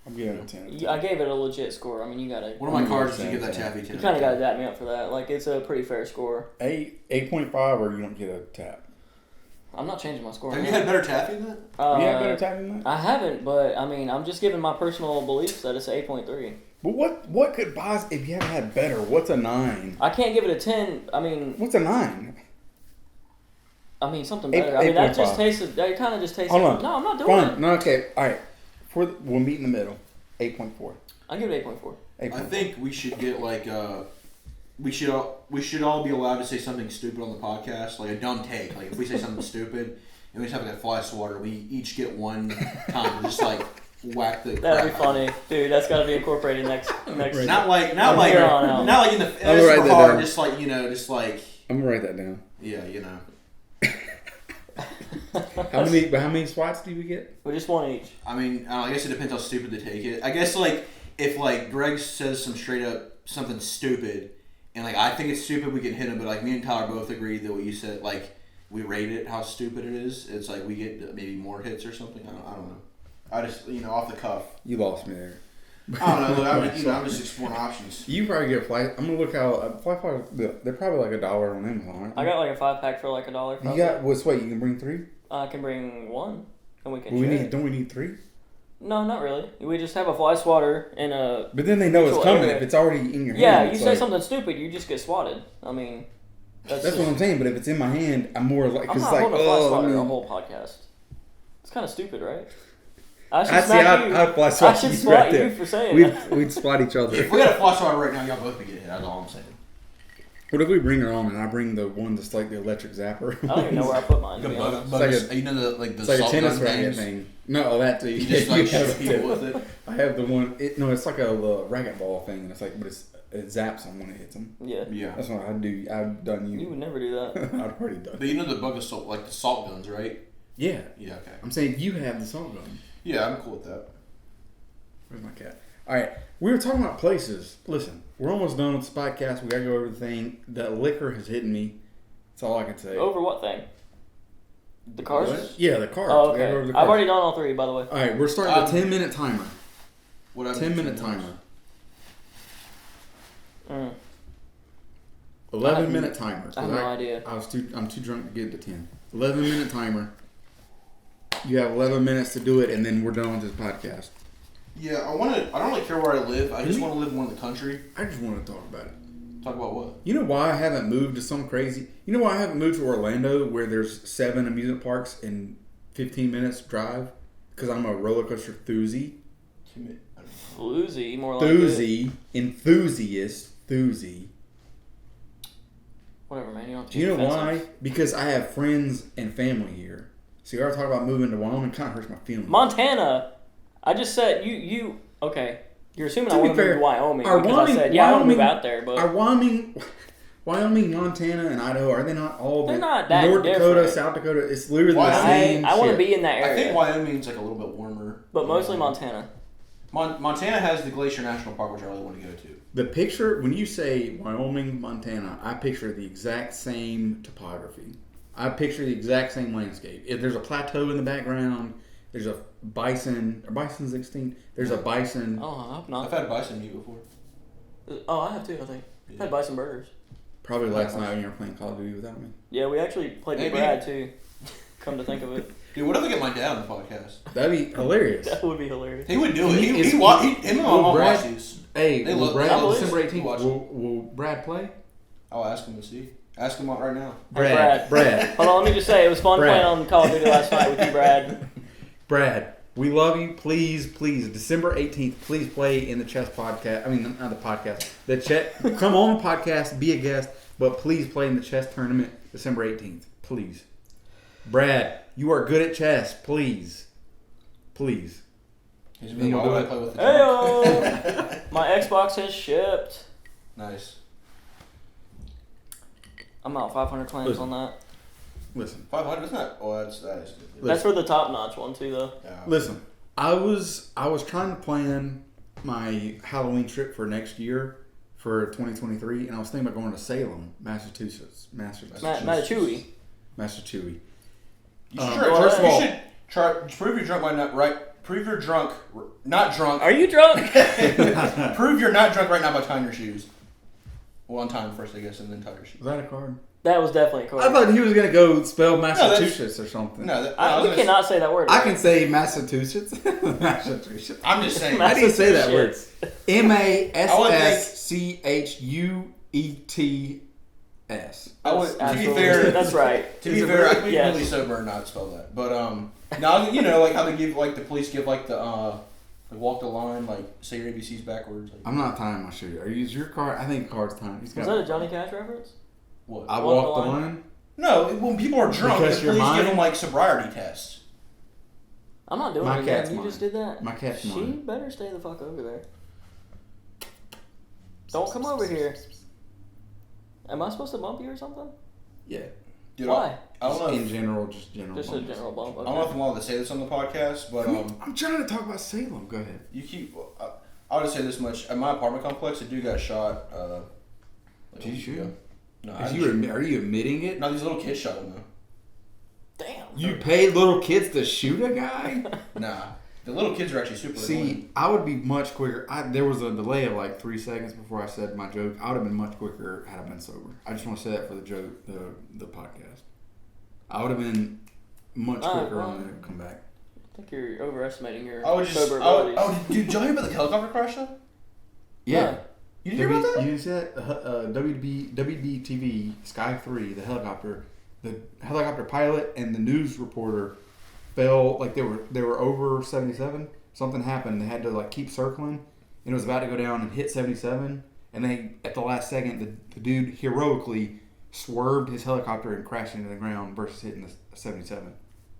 I'm giving it a 10. I gave it a legit score. I mean, you gotta. One of my cards did you give that taffy 10? You kind of gotta dap me up for that. Like, it's a pretty fair score. 8.5 or you don't get a tap. I'm not changing my score. Have you had better taffy than that? You have better tap than that? I haven't, but I mean, I'm just giving my personal beliefs that it's an 8.3. But what could if you haven't had better? What's a 9? I can't give it a 10. I mean, What's a 9? something better. I mean, that just 8.5. tasted. That kind of just tasted. Hold on. No, I'm not doing Fine. it. No, okay. All right. We'll meet in the middle. 8.4. I give it 8.4. 8.4. I think we should get like we should all be allowed to say something stupid on the podcast, like a dumb take. Like if we say something stupid and we just have like a fly swatter, we each get one time and just like whack the. That'd be crap. funny, dude. That's gotta be incorporated next. Not like here on out. not like in the I'm gonna write super that hard, down. just like I'm gonna write that down. yeah, you know. How many swats do we get? We just one each. I mean, I guess it depends how stupid they take it. I guess like if like Greg says some straight up something stupid, and like I think it's stupid, we can hit him. But like me and Tyler both agreed that what you said, like we rate it how stupid it is. It's like we get maybe more hits or something. I don't know. I just off the cuff. You lost me there. I don't know. Look, I'm just exploring options. You probably get a fly. I'm gonna look how fly flies. They're probably like $1 on Amazon, aren't they? I got like a 5-pack for like $1. You got what's wait? You can bring 3. I can bring one, and we can. We share. need. Don't we need 3? No, not really. We just have a fly swatter and a. But then they know it's Mutual coming area. if it's already in your hand. Yeah, you it's say like- something stupid, you just get swatted. I mean, That's just, what I'm saying. But if it's in my hand, I'm more like I'm because not it's like holding a fly oh, swatter I a mean, whole podcast. It's kind of stupid, right? I should I'd smack you. fly I swat should you swat right you there. for saying that. We'd spot each other. If we got a fly swatter right now, y'all both be getting hit. That's all I'm saying. What if we bring her on and I bring the one that's like the electric zapper? I don't even know where I put mine. To be honest. It's like you know the It's like a salt tennis gun racket things? thing. No, that too. You just like You have shoot people it. with it. I have the one. It's like a racquetball thing, and it's like, but it zaps them when it hits them. Yeah. Yeah. That's what I do. I've done You you. would never do that. I've already done. But you know the bug assault, like the salt guns, right? Yeah, Yeah. Okay. I'm saying you have the salt gun. Yeah, I'm cool with that. Where's my cat? All right, we were talking about places. Listen, we're almost done with this podcast. We gotta go over the thing. That liquor has hit me. That's all I can say. Over what thing? The cars? What? Yeah, the cards. Oh, We gotta okay. go over the I've cards. already done all 3, by the way. All right, we're starting a 10-minute timer. What 10-minute timer. 11-minute timer. I have no idea. I'm too drunk to get to 10. 11-minute timer. You have 11 minutes to do it, and then we're done with this podcast. Yeah, I don't really care where I live. I just want to live in the country. I just want to talk about it. Talk about what? You know why I haven't moved to some crazy... You know why I haven't moved to Orlando where there's 7 amusement parks in 15 minutes drive? Because I'm a roller coaster enthusiast. Floozy, more like it. Enthusiast. Whatever, man. You don't have to Do you know be offensive. why? Because I have friends and family here. So you already talk about moving to Wyoming, kind of hurts my feelings. Montana. I just said you. Okay, you're assuming To I be want to move fair, to Wyoming our because Wyoming- I said I want to move Wyoming- out there, but Are Wyoming, Montana, and Idaho, are they not all They're the not that North Dakota, different. South Dakota? It's literally the Wyoming- same I want to shit. be in that I area. think Wyoming's like a little bit warmer. But mostly Montana. Montana has the Glacier National Park, which I really want to go to. The picture, when you say Wyoming, Montana, I picture the exact same topography. I picture the exact same landscape. If there's a plateau in the background, there's a bison, or bison's extinct, there's a bison. Oh, I hope not. I've had bison meat before. Oh, I have too, I think. I've had bison burgers. Probably last night when you were playing Call of Duty without me. Yeah, we actually played with Maybe. Brad too. Come to think of it. Dude, what if I get my dad on the podcast? That'd be hilarious. That would be hilarious. He would do it. Him Is- and my mom Brad- watch these. Hey, They will love- Brad, I believe December it. 18th, Watch will Brad play? I'll ask him and see. Ask him out right now. Hey, Brad. Hold on, let me just say, it was fun Brad. playing on Call of Duty last night with you, Brad. Brad, we love you. Please, December 18th, please play in the chess podcast. I mean, not the podcast. The chess. Come on the podcast, be a guest, but please play in the chess tournament December 18th. Please. Brad, you are good at chess. Please. Please. He's You why do would I it. play with the Heyo! My Xbox has shipped. Nice. I'm out 500 claims Listen. on that. Listen. 500, isn't that? Oh, that is good. That's for the top notch one too, though. Yeah. Listen. I was trying to plan my Halloween trip for next year for 2023, and I was thinking about going to Salem, Massachusetts. Mattachui. Massachusetts. You should, well, first of all- you should try. Prove you're drunk by not right. Prove you're drunk, not drunk. Are you drunk? Prove you're not drunk right now by tying your shoes. Well, untie them first, I guess, and then tie your shoes. Was that a card? That was definitely a I card. thought he was gonna go spell Massachusetts or something. No, We cannot say that word. I right? can say Massachusetts. Massachusetts. I'm just saying. How do you say that word? Massachusetts. MASSCHUETS. I would, to be Absolutely. fair, That's right. To be fair, I could be Yes. really sober and not spell that. But now you know, like how they give, like the police give, like the like walk the line, like say your ABCs backwards. Like, I'm not tying my shoe. Is your card? I think the card's timed. He's Was got. that a Johnny Cash reference? what? I Walk walked the the line? line. No, when people are drunk, Because the you're police mine? give them like sobriety tests. I'm not doing My it again. cat's You mine. just did that. My cat's She mine. better stay the fuck over there. Don't come over here. Am I supposed to bump you or something? Yeah. Dude, Why? I don't know. In If, general, just general. Just a bumps. general bump. I don't know if Okay. I'm allowed to say this on the podcast, but I'm trying to talk about Salem. Go ahead. you keep. I'll just say this much: at my apartment complex, a dude got shot. Like Did you a week shoot ago. him? No, I Are didn't you, shoot him. are you admitting it? No, these little kids shot him though. Damn. You paid little kids to shoot a guy? Nah, the little kids are actually super annoying. See, I would be much quicker. There was a delay of like 3 seconds before I said my joke. I would have been much quicker had I been sober. I just want to say that for the joke, the podcast. I would have been much quicker well. on the comeback. I think you're overestimating your I would just. sober abilities. Did y'all hear about the helicopter crash though? Yeah. You didn't hear about that? You said WBTV Sky 3, the helicopter pilot and the news reporter fell, like they were over 77. Something happened. They had to like keep circling, and it was about to go down and hit 77. And they, at the last second, the dude heroically swerved his helicopter and crashed into the ground versus hitting the 77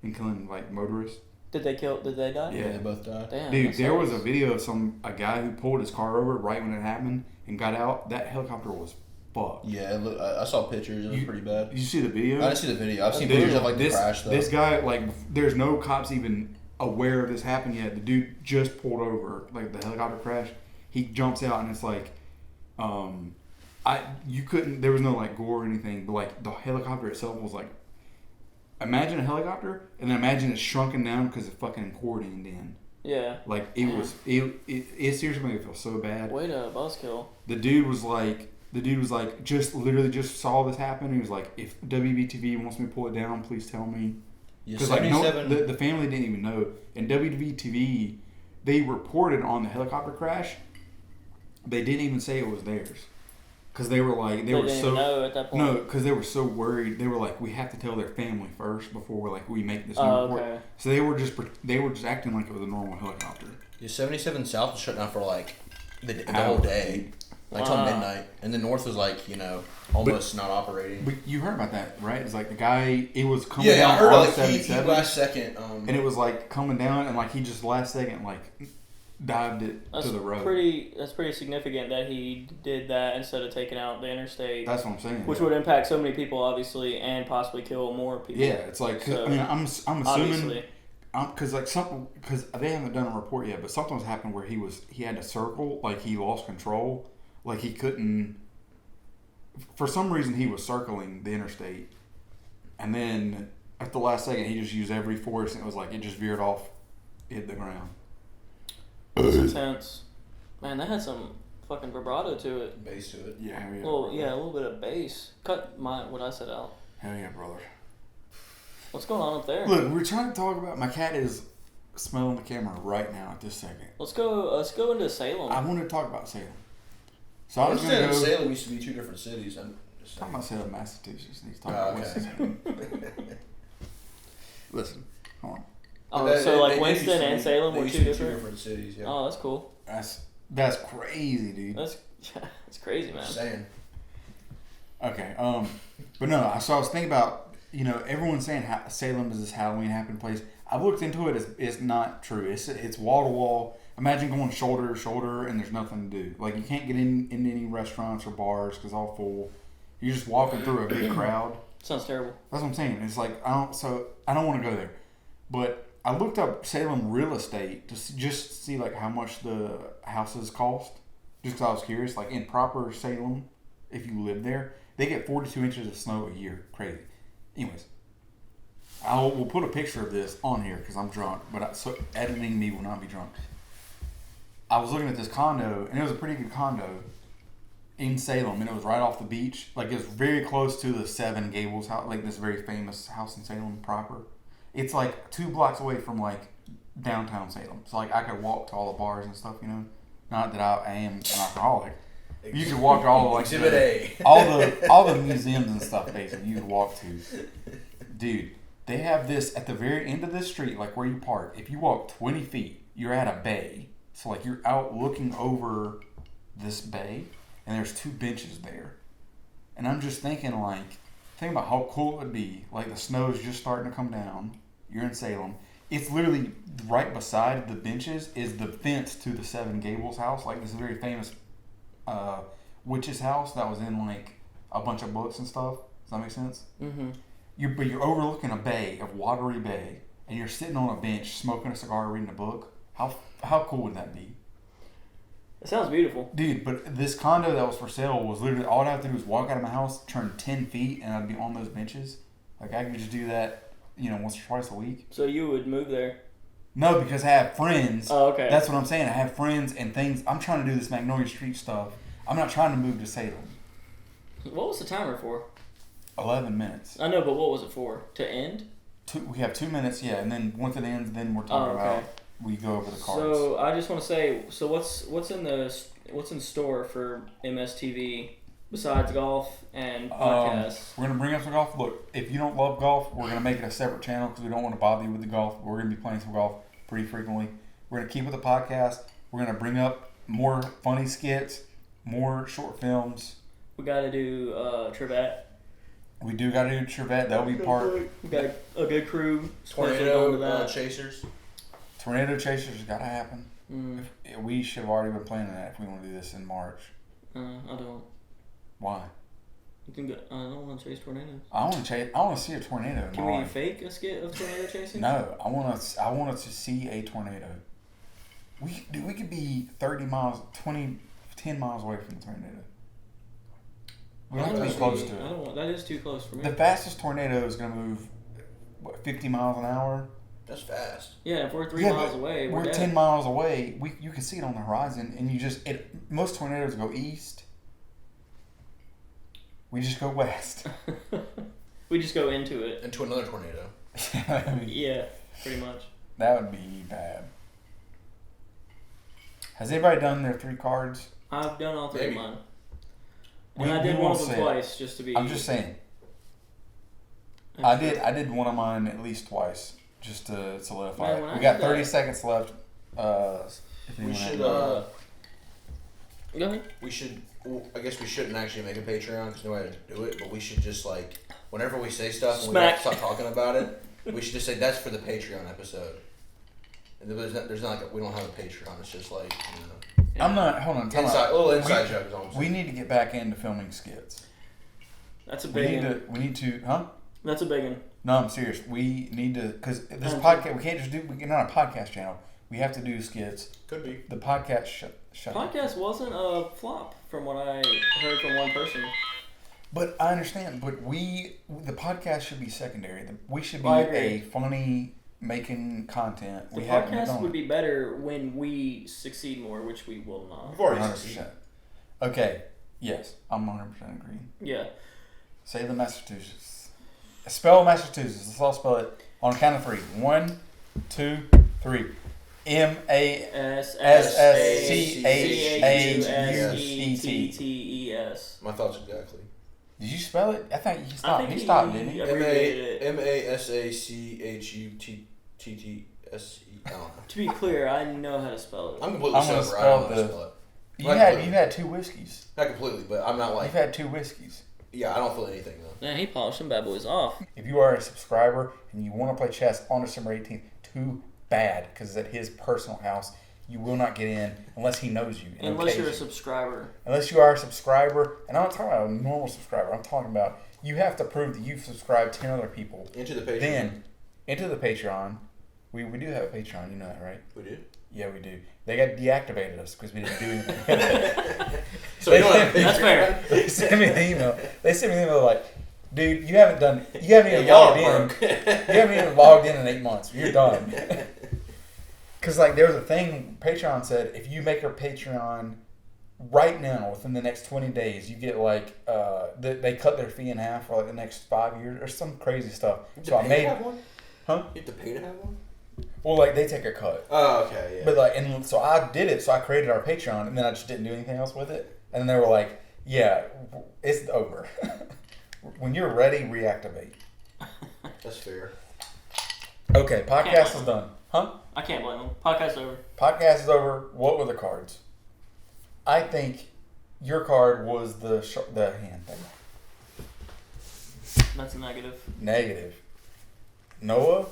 and killing like motorists. Did they die? Yeah. They both died. Damn. Dude, that there was a sucks. video of a guy who pulled his car over right when it happened and got out. That helicopter was fucked. Yeah, I saw pictures. It was pretty bad. Did you see the video? I didn't see the video. I've seen Dude, pictures of like the this, crash though. This guy, like, there's no cops even aware of this happened yet. The dude just pulled over, like the helicopter crash. He jumps out and it's like, there was no like gore or anything, but like the helicopter itself was like, imagine a helicopter and then imagine it shrunken down because it fucking accordioned in. Yeah. Like it seriously made me feel so bad. Way to buzzkill. The dude was like, The dude was like, literally just saw this happen. He was like, if WBTV wants me to pull it down, please tell me. Because like the family didn't even know. And WBTV, they reported on the helicopter crash. They didn't even say it was theirs. Because they were like, they were didn't so even know at that point. No, because they were so worried. They were like, we have to tell their family first before we make this new report. Okay. So they were just acting like it was a normal helicopter. Yeah, 77 South was shut down for like the whole day, like till midnight, and the North was like almost not operating. But you heard about that, right? It's like the guy, it was coming down. down. I heard on like 77, he last second, and it was like coming down, and like he just last second like dived it to the road. That's pretty significant that he did that instead of taking out the interstate. That's what I'm saying. Which would impact so many people, obviously, and possibly kill more people. Yeah, it's like So, I mean, I'm assuming obviously. because they haven't done a report yet, but something's happened where he had to circle, like he lost control, like he couldn't. For some reason, he was circling the interstate, and then at the last second, he just used every force, and it was like it just veered off, hit the ground. It's intense. Man, that had some fucking vibrato to it. Bass to it. Yeah, hell yeah. Well, brother. yeah, a little bit of bass. Cut what I said out. Hell yeah, brother. What's going on up there? Look, we're trying to talk about. My cat is smelling the camera right now at this second. Let's go into Salem. I wanted to talk about Salem. So I I was going to understand go. Salem used to be two different cities. I'm just Talking about Salem, Massachusetts. He's talking Oh, about okay. Winston. Listen, hold on. Oh, so like Winston and Salem were two different cities. Yeah. Oh, that's cool. That's crazy, dude. That's crazy, man. Just saying. Okay, but no. So I was thinking about everyone's saying Salem is this Halloween happen place. I've looked into it. It's not true. It's wall to wall. Imagine going shoulder to shoulder and there's nothing to do. Like you can't get into any restaurants or bars because all full. You're just walking through a big crowd. Sounds terrible. That's what I'm saying. It's like I don't want to go there, but I looked up Salem real estate to just see like how much the houses cost. Just because I was curious. Like in proper Salem, if you live there, they get 42 inches of snow a year. Crazy. Anyways, we'll put a picture of this on here because I'm drunk. But so editing me will not be drunk. I was looking at this condo, and it was a pretty good condo in Salem, and it was right off the beach. Like, it was very close to the Seven Gables house, like this very famous house in Salem proper. It's like 2 blocks away from like downtown Salem. So like I could walk to all the bars and stuff, Not that I am an alcoholic. You could walk to all the like Exhibit A. all the museums and stuff basically you could walk to. Dude, they have this at the very end of this street, like where you park. If you walk 20 feet, you're at a bay. So like you're out looking over this bay, and there's 2 benches there. And I'm just thinking think about how cool it would be. Like the snow is just starting to come down. You're in Salem. It's literally right beside the benches is the fence to the Seven Gables house. Like this very famous witch's house that was in like a bunch of books and stuff. Does that make sense? Mm-hmm. But you're overlooking a bay, a watery bay, and you're sitting on a bench smoking a cigar, reading a book. How cool would that be? It sounds beautiful. Dude, but this condo that was for sale was literally, all I'd have to do was walk out of my house, turn 10 feet, and I'd be on those benches. Like, I could just do that, once or twice a week. So you would move there? No, because I have friends. Oh, okay. That's what I'm saying. I have friends and things. I'm trying to do this Magnolia Street stuff. I'm not trying to move to Salem. What was the timer for? 11 minutes. I know, but what was it for? To end? We have 2 minutes, yeah, and then once it ends, then we're talking about, we go over the cards. So I just want to say, so what's in store for MSTV besides golf and podcasts? We're gonna bring up some golf. Look, if you don't love golf, we're gonna make it a separate channel because we don't want to bother you with the golf. We're gonna be playing some golf pretty frequently. We're gonna keep with the podcast. We're gonna bring up more funny skits, more short films. We got to do Trivet. We do got to do Trivet. That'll be part. We got a good crew. Tornado Chasers. Tornado Chasers has got to happen. Mm. We should have already been planning that if we want to do this in March. I don't. Why? You can go. I don't want to chase tornadoes. I want to see a tornado. In Can my we life. fake a skit of tornado chasing? No, I want to see a tornado. We could be 10 miles away from the tornado. We don't have to be close to it. I don't want. That is too close for me. The fastest tornado is going to move, 50 miles an hour? That's fast. Yeah, if we're 3 miles away, we're dead. 10 miles away. You can see it on the horizon, and most tornadoes go east. We just go west. We just go into it. Into another tornado. Yeah, pretty much. That would be bad. Has anybody done their 3 cards? I've done all 3 of Maybe. mine. And I did one of them say twice just to be... I'm just saying. I did one of mine at least twice just to solidify Man, it. We got 30 seconds left. If We should. Go ahead. We should. Well, I guess we shouldn't actually make a Patreon because nobody to do it. But we should just like whenever we say stuff and we have to stop talking about it, we should just say that's for the Patreon episode. And there's not like we don't have a Patreon. It's just like I'm not. Hold on. little inside joke is all I'm saying. We need to get back into filming skits. That's a big one. We need to. Huh? That's a big one. No, I'm serious. We need to because this podcast. We can't just do. We're not a podcast channel. We have to do skits. Could be. The podcast shut Podcast wasn't a flop from what I heard from one person. But I understand. But the podcast should be secondary. We should be I agree. a funny making content. The podcast would be better when we succeed more, which we will not. We've already 100%. succeeded. Okay. Yes, I'm 100% agree. Yeah. Say the Massachusetts. Spell Massachusetts. Let's all spell it on a count of 3. 1, 2, 3. MASSACHUSETTES. My thoughts exactly. Did you spell it? I think he stopped. He stopped, didn't he? MASSACHUTTTSE. I don't know. To be clear, I know how to spell it. I'm completely I'm gonna sober. I don't know how to spell spell it. You had 2 whiskeys. Not completely, but I'm not like. You've had 2 whiskeys. Yeah, I don't feel anything though. Man, he polished some bad boys off. If you are a subscriber and you want to play chess on December 18th, too bad, because it's at his personal house. You will not get in unless he knows you. Unless you're a subscriber. Unless you are a subscriber. And I'm not talking about a normal subscriber. I'm talking about you have to prove that you've subscribed 10 other people. Into the Patreon. Then, into the Patreon. We do have a Patreon. You know that, right? We do? Yeah, we do. They got deactivated us because we didn't do anything. So you don't have a Patreon? That's fair. They sent me an email. Like, dude, you haven't even y'all logged in. broke. You haven't even logged in 8 months. You're done. Because, like, there was a thing, Patreon said, if you make your Patreon right now, within the next 20 days, you get, like, they cut their fee in half for, like, the next 5 years or some crazy stuff. So I made... Have one? Huh? You have to pay to have one? Well, like, they take a cut. Oh, okay, yeah. But, like, and so I did it, so I created our Patreon, and then I just didn't do anything else with it. And then they were like, yeah, it's over. When you're ready, reactivate. That's fair. Okay, podcast is done. Huh? I can't blame him. Podcast over. Podcast is over. What were the cards? I think your card was the hand thing. That's a negative. Negative. Noah?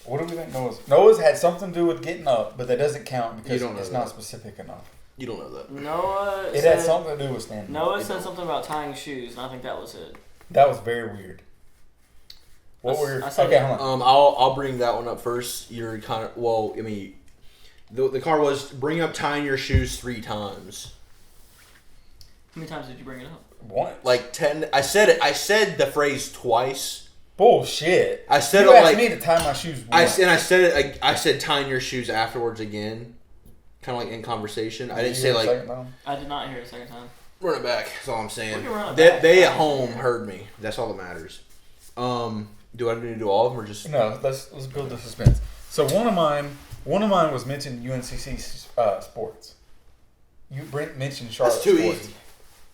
What do we think Noah's had something to do with getting up, but that doesn't count because it's not specific enough. You don't know that. Noah It had something to do with standing. Noah said something about tying shoes, and I think that was it. That was very weird. What were your... Okay, hold on. I'll bring that one up first. You're kind of... Well, I mean... The card was bring up tying your shoes 3 times. How many times did you bring it up? Once. Like 10... I said the phrase twice. Bullshit. I said you it asked like... me to tie my shoes once. I said tying your shoes afterwards again. Kind of like in conversation. I didn't say like... I did not hear it a second time. Run it back. That's all I'm saying. They at home heard me. That's all that matters. Do I need to do all of them or just... No, let's build the suspense. So one of mine was mentioned UNCC sports. You mentioned Charlotte. That's too sports.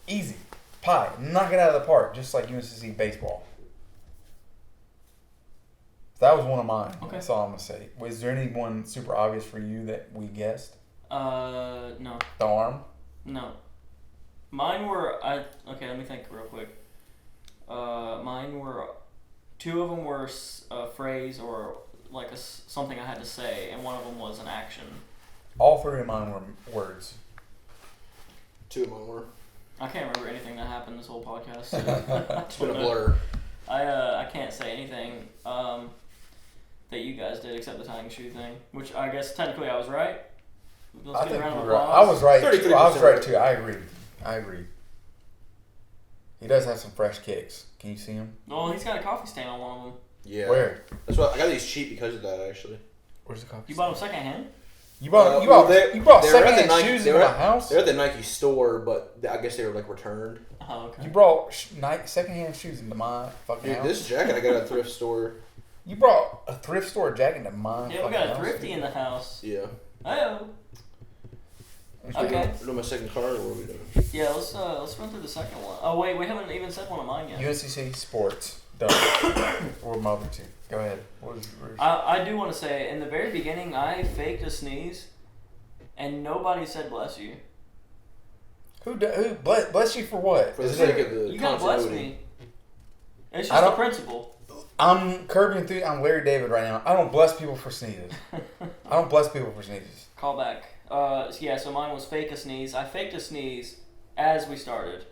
Easy. Pie. Knock it out of the park, just like UNCC baseball. That was one of mine. Okay. That's all I'm gonna say. Was there anyone super obvious for you that we guessed? No. The arm. No. Mine were okay. Let me think real quick. Mine were 2 of them were a phrase or like something I had to say, and one of them was an action. All 3 of mine were words. 2 of mine were. I can't remember anything that happened this whole podcast. So It's been a blur. I can't say anything that you guys did except the tying shoe thing, which I guess technically I was right. I think you were right. I was right. Too. I was right too. I agree. He does have some fresh kicks. Can you see him? Well, he's got a coffee stain on one of them. Yeah. Where? That's why I got these cheap because of that actually. Where's the coffee? You bought them secondhand? You brought They're at the secondhand Nike- shoes they into were my house? They're at the Nike store, but I guess they were like returned. Oh, okay. You brought secondhand shoes into my fucking Dude, house? this jacket I got at a thrift store. You brought a thrift store jacket into my Yeah, we fucking got a house? thrifty in the house. Yeah. Oh. Okay. We're doing my second card, or what are we doing? Yeah, let's run through the second one. Oh wait, we haven't even said one of mine yet. UNCC Sports. Done. Or my other two. Go ahead. Where's I do want to say, in the very beginning, I faked a sneeze, and nobody said bless you. who bless you for what? For the Is sake it- of the You gotta bless continuity. me. It's I just the don't- principle. I'm curbing through. I'm Larry David right now. I don't bless people for sneezes. I don't bless people for sneezes. Call back. So mine was fake a sneeze. I faked a sneeze as we started.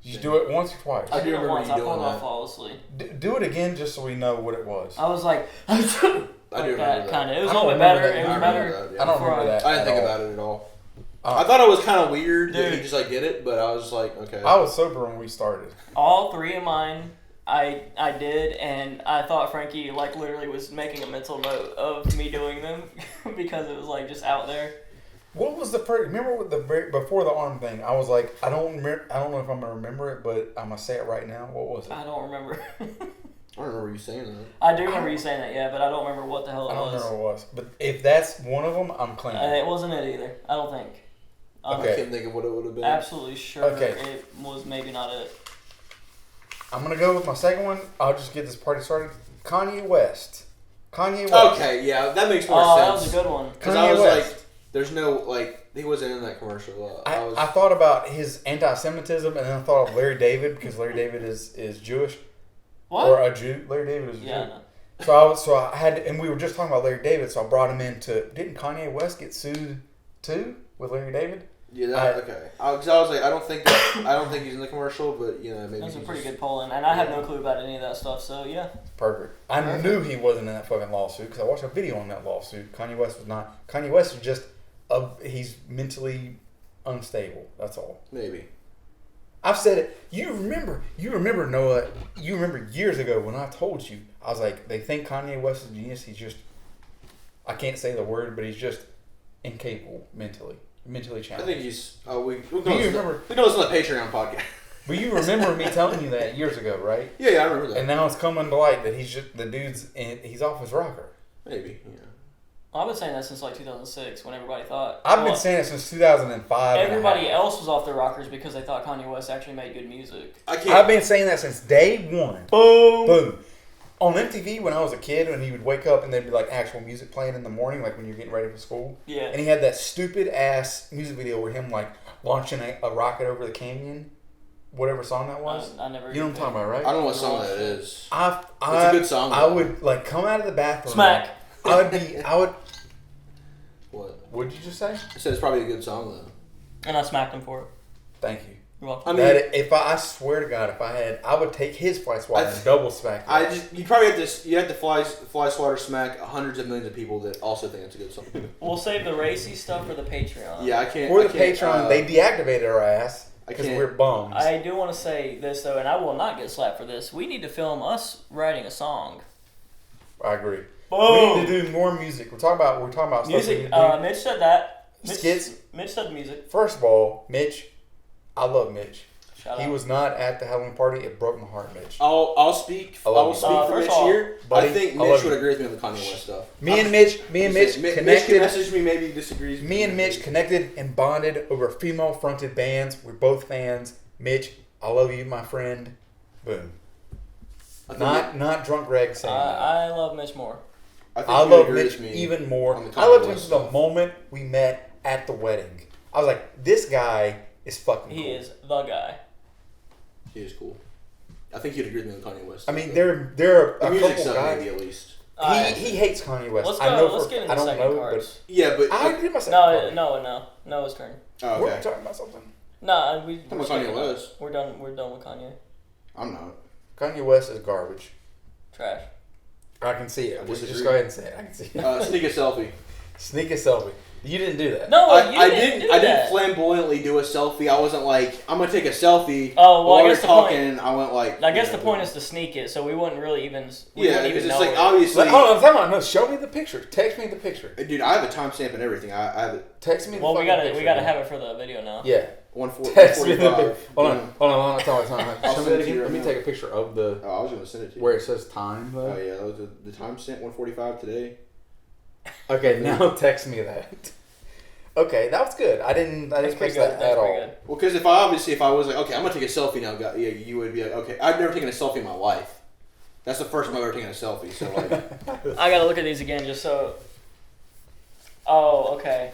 Did you do it once or twice? I do did it remember once. you I doing pulled it off that. flawlessly. Do it again just so we know what it was. I was like, I do like remember that that. kind of. It was I a don't little bit remember better. that. It was I better. remember that, yeah. I don't before remember that. I didn't think at all. about it at all. Uh, I thought it was kind of weird that he Dude. just like did it, but I was like, okay. I was sober when we started. All three of mine, I did, and I thought Frankie like literally was making a mental note of me doing them because it was like just out there. What was the first? Remember what before the arm thing? I was like, I don't remember. I don't know if I'm gonna remember it, but I'm gonna say it right now. What was it? I don't remember. I don't remember you saying that. I do remember you saying that, yeah, but I don't remember what the hell it I don't was. remember what it was. But if that's one of them, I'm clean. It wasn't it either. I don't think. I'm Okay. I can't think of what it would have been. absolutely sure Okay. it was maybe not it. I'm gonna go with my second one. I'll just get this party started. Kanye West. Okay, yeah, that makes more Oh, sense. that was a good one. Because Kanye I was West. like, there's no, like, he wasn't in that commercial. I thought about his anti-Semitism, and then I thought of Larry David because Larry David is Jewish What? or a Jew. Larry David is a Yeah. Jew. No. So I had, and we were just talking about Larry David, so I brought him into. Didn't Kanye West get sued too with Larry David? Yeah, okay. Because I was like, I don't think he's in the commercial, but you know, maybe. That was a he's pretty just- good polling, and I had no clue about any of that stuff. So yeah, Perfect. I knew he wasn't in that fucking lawsuit because I watched a video on that lawsuit. Kanye West was not. Kanye West is just he's mentally unstable. That's all. Maybe. I've said it. You remember Noah. You remember years ago when I told you I was like, they think Kanye West is a genius. He's just, I can't say the word, but he's just incapable mentally I challenged. think he's. We can Do you listen remember? we can listen to the Patreon podcast. But you remember me telling you that years ago, right? Yeah, I remember that. And now it's coming to light that he's just the dude's. He's off his rocker. Maybe. Yeah. I've been saying that since like 2006, when everybody thought. I've been saying it since 2005. Everybody else was off their rockers because they thought Kanye West actually made good music. I can't. I've been saying that since day one. Boom. Boom. On MTV when I was a kid, and he would wake up and there'd be like actual music playing in the morning, like when you're getting ready for school. Yeah. And he had that stupid ass music video where him like launching a rocket over the canyon, whatever song that was. I never. You know what I'm talking about, right? I don't know what song that is. I It's a good song, I though. would like come out of the bathroom. Smack. I would. What? What did you just say? I said it's probably a good song though. And I smacked him for it. Thank you. You're welcome. I mean, If I swear to God, I would take his fly swatter and double smack. it. you probably have to fly swatter smack hundreds of millions of people that also think it's a good song. We'll save the racy stuff for the Patreon. Yeah, I can't. For I the can't, Patreon, they deactivated our ass because can't- we're bums. I do want to say this though, and I will not get slapped for this. We need to film us writing a song. I agree. Boom. We need to do more music. We're talking about stuff we Music. need to do. Mitch said that. Skits. Mitch said music. First of all, Mitch, I love Mitch. Shout He out. was not at the Halloween party. It broke my heart, Mitch. I'll speak. I I love will you. speak for First Mitch of all, here. buddy, I think I love Mitch would you. agree with me on the Kanye West stuff. Me and Mitch Mitch can connected. message me. Maybe he disagrees. Me and Mitch connected and bonded over female-fronted bands. We're both fans. Mitch, I love you, my friend. Boom. I think Not drunk Greg saying that. I love Mitch more. I think I you would love agree Mitch with me even more. on the I loved Kanye him West from the stuff. moment we met at the wedding. I was like, this guy is fucking He cool. is the guy. He is cool. I think you'd agree with me on Kanye West. I mean, stuff, there are the a music couple stuff guys. maybe at least. He hates Kanye West. Let's I go. know Let's for, get into I don't second know, cards. Yeah, but but I agree with myself. No, it's turn. Oh, We're okay. talking about something. No, we're Talking about skipping Kanye that. West. We're done. We're done with Kanye. I'm not. Kanye West is garbage. Trash. I can see it. I Just disagree. go ahead and say it. I can see it. Sneak a selfie. Sneak a selfie. You didn't do that. No, I you didn't do I that. didn't flamboyantly do a selfie. I wasn't like, I'm gonna take a selfie. Oh, well, while I we're guess the talking. point. I went like. I guess the point is to sneak it, so we wouldn't really even. Yeah, wouldn't because even it's know like it. obviously. Hold on, time out. No, show me the picture. Text me the picture. Dude, I have a timestamp and everything. I have it. Text me the Well, we fucking gotta picture. we gotta have it for the video now. Yeah. 145. Text me the picture. Hold on. Hold on. Show me send that it to again. you Let right me now. take a picture of the Oh, I was gonna send it to you. where it says time though. Oh yeah, that was the timestamp 145 today. Okay, now text me that. Okay, that was good. I didn't That's catch pretty that good. That's at pretty all. good. Well, because if I was like, okay, I'm gonna take a selfie now, yeah, you would be like, okay, I've never taken a selfie in my life. That's the first time I've ever taken a selfie. So like, I gotta look at these again just so. Oh, okay.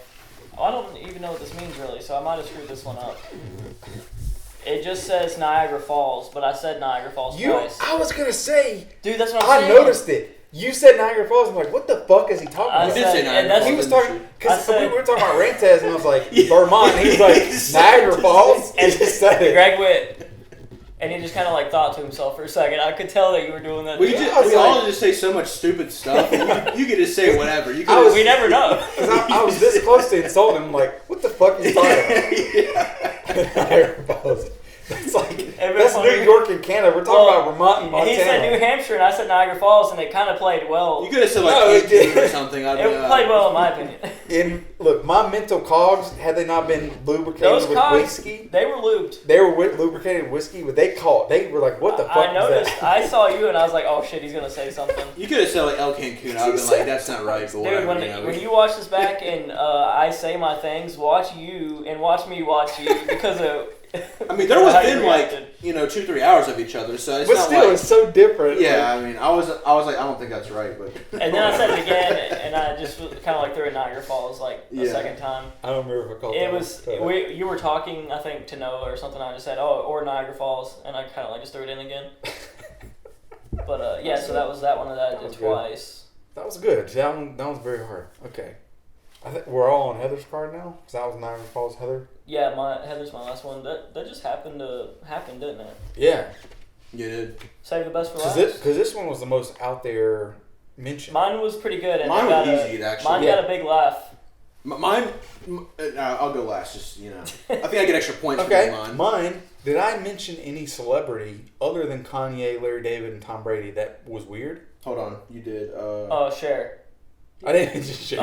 I don't even know what this means really, so I might have screwed this one up. It just says Niagara Falls, but I said Niagara Falls twice. I was gonna say. Dude, that's what I'm I saying. noticed it. You said Niagara Falls. I'm like, what the fuck is he talking I about? did say said, Niagara and that's Falls. He was talking I because said- we were talking about Rantez, and I was like, Vermont. He was like, Niagara Falls. And He just said it. Greg went, and he just kind of like thought to himself for a second. I could tell that you were doing that. we I was all like- just say so much stupid stuff. And you could just say whatever. You I was- could. We never know. 'Cause I was this close to insulting him. Like, what the fuck are you talking about? Niagara Falls. It's like that's funny. New York and Canada. We're talking about Vermont and Montana. He said New Hampshire, and I said Niagara Falls, and it kind of played well. You could have said like No, it Cancun or did. something. It played well in my opinion. And look, my mental cogs, had they not been lubricated Those with cogs, whiskey, they were lubed. they were with lubricated whiskey, but they were like, what the fuck I is noticed. that? I saw you, and I was like, "Oh shit, he's gonna say something." You could have said like El Cancun. I'd have been like, that's not right. But Dude, whatever, when you watch this back and I say my things, watch you and watch me watch you because of. I mean, they're how you within like reacted. 2-3 hours of each other, so it's But not still, like. it's so different. Yeah, I mean, I was like, I don't think that's right, but. And then I said it again, and I just kind of like threw in Niagara Falls like a Yeah. second time. I don't remember if I called It was you were talking, I think, to Noah or something. I just said, "Oh, or Niagara Falls," and I kind of like just threw it in again. But yeah, so that was that one that I That did was good. twice. That was good. That was very hard. Okay. I think we're all on Heather's card now, because that was Niagara Falls, Heather. Yeah, Heather's my last one. That just happened to happen, didn't it? Yeah. You did. Save the best for last. Because this one was the most out there mentioned. Mine was pretty good. And Mine it got was a- easy, actually. Mine Yeah. got a big laugh. Mine. I'll go last. Just I think I get extra points Okay. for mine. Mine. Did I mention any celebrity other than Kanye, Larry David, and Tom Brady that was weird? Hold on, you did. Oh, Cher. I didn't mention shit.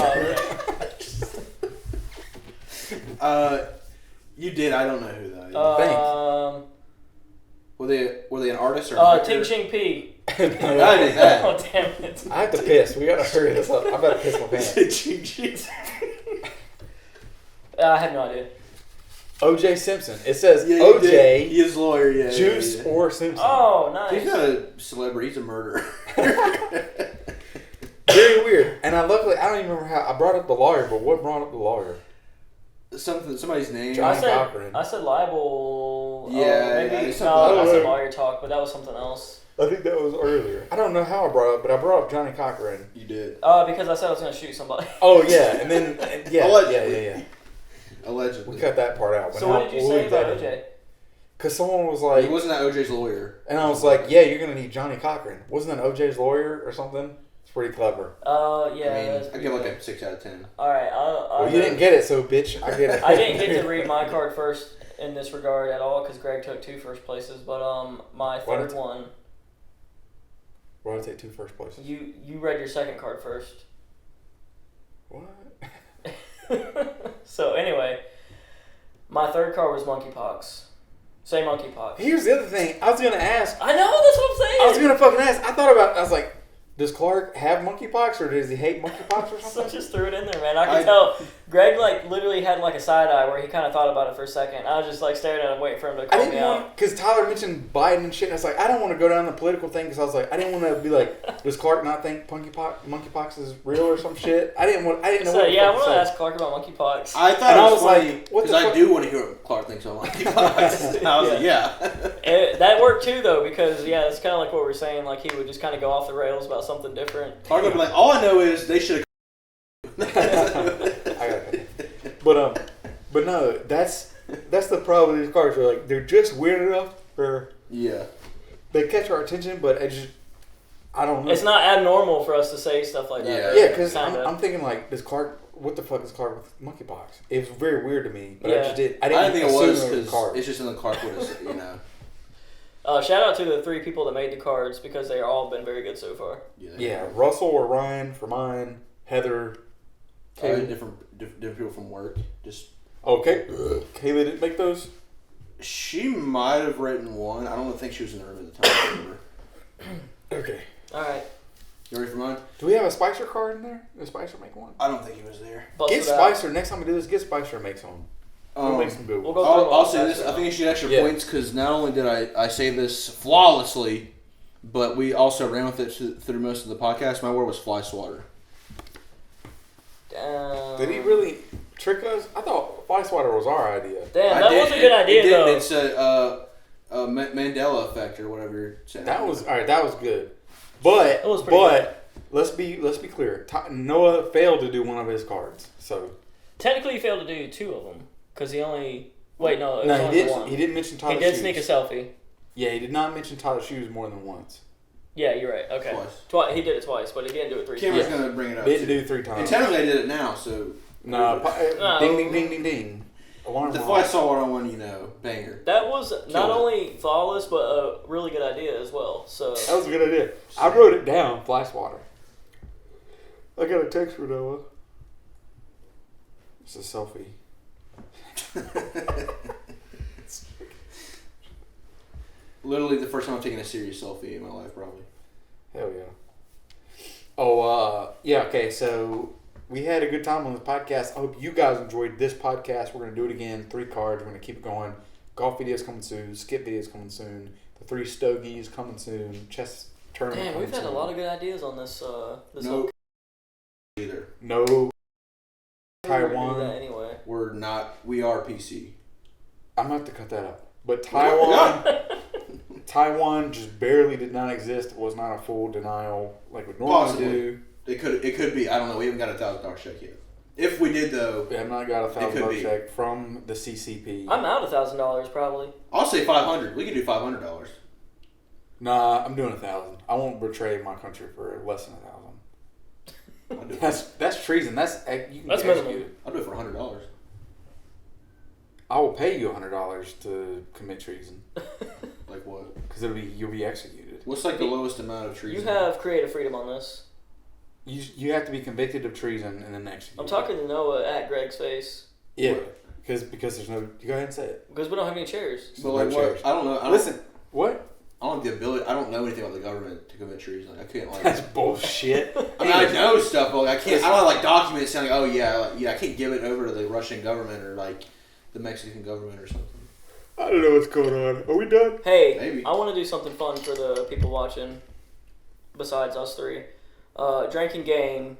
Oh, You did. I don't know who that is. Thanks. Were they an artist or? Ting Ching P. I did that. Oh, damn it. I have to piss. We gotta hurry this up. I better piss my pants. I have no idea. O.J. Simpson. It says Yeah, you O.J. did. He is a lawyer. Yeah. Juice yeah. or Simpson. Oh, nice. He's not a celebrity. He's a murderer. Very weird. And I don't even remember how I brought up the lawyer, but what brought up the lawyer? Somebody's name. John- I said, Cochran. I said libel. Yeah, maybe. yeah, No, something I like said that. lawyer talk, but that was something else. I think that was earlier. I don't know how I brought it up, but I brought up Johnny Cochran. You did. Because I said I was going to shoot somebody. Oh yeah, and then yeah. Allegedly. Allegedly. We cut that part out. So what did you say about OJ? Because someone was He like, wasn't that OJ's lawyer. and I was like, yeah, you're gonna need Johnny Cochran. Wasn't that OJ's lawyer or something? It's pretty clever. Yeah. I mean, that's I pretty give like good. a 6 out of 10. All right. Well, you didn't get it, so bitch, I get it. I didn't get to read my card first in this regard at all because Greg took 2 first places. But my Why third did- one, Why did I take 2 first places? you read your second card first. What? So anyway, my third card was monkeypox. Say monkeypox. Here's the other thing. I was gonna ask. I know, that's what I'm saying. I was gonna fucking ask. I thought about. I was like, does Clark have monkeypox or does he hate monkeypox or So something? just threw it in there, man. I could tell. Greg literally had like a side eye where he kind of thought about it for a second. I was just like staring at him, waiting for him to I call me didn't out. want because Tyler mentioned Biden and shit. And I was like, I don't want to go down the political thing because I was like, I didn't want to be like, does Clark not think monkeypox is real or some shit? I didn't know. So what the yeah, I fuck want to to say. ask Clark about monkeypox. I thought And it I was, was funny like, what the because I fuck? do want to hear what Clark thinks on monkeypox. I was like, yeah. That worked too, though, because yeah, it's kind of like what we're saying. Like he would just kind of go off the rails about something different. Clark would be like, all I know is they should But no, that's the problem with these cards. They're like they're just weird enough for Yeah. they catch our attention, but I don't know. It's not abnormal for us to say stuff like that. Yeah, because Kinda. I'm thinking like, this Clark, what the fuck is Clark with monkeypox? It was very weird to me, but Yeah. I didn't think it assume was because Clark. it's just in the Clark would have, you know. Shout out to the 3 people that made the cards because they all been very good so far. Yeah, Russell or Ryan for mine, Heather, Kaylee. Different people from work. Just okay. Kaylee didn't make those. she might have written one. I don't think she was in the room at the time. Okay. All right. You ready for mine? Do we have a Spicer card in there? Did Spicer make one? I don't think he was there. Bust Get it out. Spicer. Next time we do this, get Spicer and make some. We'll make some good We'll ones. go through I'll them say all this. I faster. think you should extra Yeah. points because not only did I say this flawlessly, but we also ran with it through most of the podcast. My word was fly swatter. Damn. Did he really trick us? I thought Fly Swatter was our idea. Damn, that was a good idea, though. It's a Mandela effect or whatever you're saying. That was all right. That was good, but It was pretty good. let's be clear. Noah failed to do one of his cards, so Technically, he failed to do 2 of them because he only. Wait, no, it was no, only he did. one. He didn't mention Tyler. He did Shoes. sneak a selfie. Yeah, he did not mention Tyler Shoes more than once. Yeah, you're right. Okay. Twice. He did it twice, but he didn't do it 3 Cameron's times. gonna bring it up. Didn't too. do 3 And times. technically, I did it now, so No, No. ding ding ding ding ding. Alarm the went fly off. swatter one, you know, banger. That was not Killed it. only flawless, but a really good idea as well. So That was a good idea. I wrote it down. Fly Swatter. I got a text for Noah. It's a selfie. Literally the first time I've taken a serious selfie in my life, probably. Hell yeah. Oh, yeah, okay, so we had a good time on this podcast. I hope you guys enjoyed this podcast. We're going to do it again. 3 cards. We're going to keep it going. Golf videos coming soon. Skip videos coming soon. The 3 stogies coming soon. Chess tournament damn, coming we've had a soon. lot of good ideas on this. This No. whole Either. No. we were gonna do Taiwan. that anyway. We're not. We are PC. I'm going to have to cut that up. But Taiwan... Taiwan just barely did not exist. It was not a full denial like we normally Possibly. do. It could be. I don't know. We haven't got a $1,000 check yet. If we did though, We have not got a It could $1,000 be. check from the CCP. I'm out $1,000 probably. I'll say $500. We could do $500. Nah, I'm doing 1,000. I won't betray my country for less than 1,000. I'll do it. That's treason. That's you can That's get minimum. executed. I'll do it for $100. I will pay you $100 to commit treason Like what? because you'll be executed. What's like the lowest amount of treason? You have creative freedom on this. You have to be convicted of treason and then executed. I'm talking to Noah at Greg's face Yeah, because there's no. You go ahead and say it. because we don't have any chairs. But like No what? chairs. I don't know. Listen, what? I don't have the ability. I don't know anything about the government to commit treason. I can't like. That's bullshit. I mean, I know stuff, but like, I can't. I don't have like documents saying like, oh yeah, I can't give it over to the Russian government or like the Mexican government or something. I don't know what's going on. Are we done? Hey, Maybe. I want to do something fun for the people watching. Besides us 3, drinking game.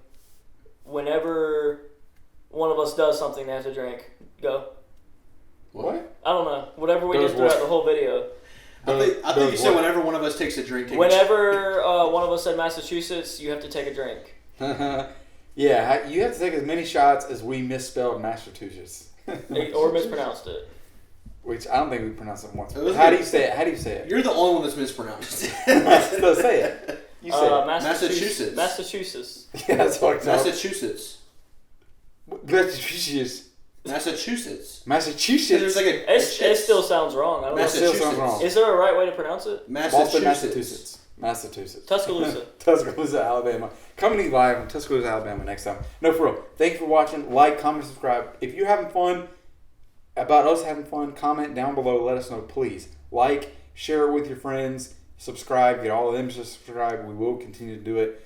Whenever one of us does something, they have to drink. Go. What? I don't know. Whatever we Does did throughout what? the whole video. I think you said whenever one of us takes a drink. Whenever one of us said Massachusetts, you have to take a drink. Yeah, you have to take as many shots as we misspelled Massachusetts. Or mispronounced it. Which I don't think we pronounced it once. It was How good. do you say it? How do you say it? You're the only one that's mispronounced. No, say it. You say it. Massachusetts. Massachusetts. Yeah, that's what it's called. Massachusetts. Massachusetts. Massachusetts. Massachusetts. There's like a. It still sounds wrong. I don't That know. still sounds wrong. Is there a right way to pronounce it? Boston, Massachusetts. Massachusetts. Tuscaloosa. Tuscaloosa, Alabama. Coming live from Tuscaloosa, Alabama next time. No, for real. Thank you for watching. Like, comment, subscribe. If you're having fun, about us having fun, comment down below. Let us know, please. Like, share it with your friends. Subscribe. Get all of them to subscribe. We will continue to do it.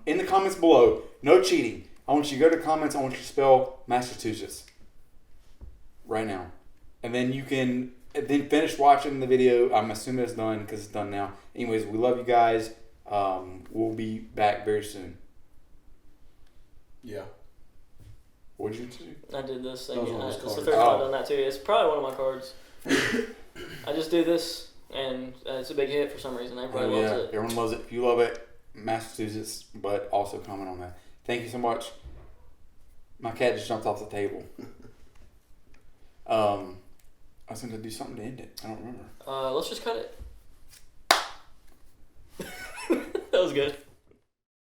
In the comments below, no cheating. I want you to go to comments. I want you to spell Massachusetts right now. And then you can then finish watching the video. I'm assuming it's done because it's done now. Anyways, we love you guys. We'll be back very soon. Yeah. What did you do? I did this thing. That was one of those It's the cards. third time I've Oh. done that too. It's probably one of my cards. I just do this, and it's a big hit for some reason. Everybody Oh, yeah. loves it. Everyone loves it. If you love it, Massachusetts, but also comment on that. Thank you so much. My cat just jumped off the table. I was going to do something to end it. I don't remember. Let's just cut it. That was was good.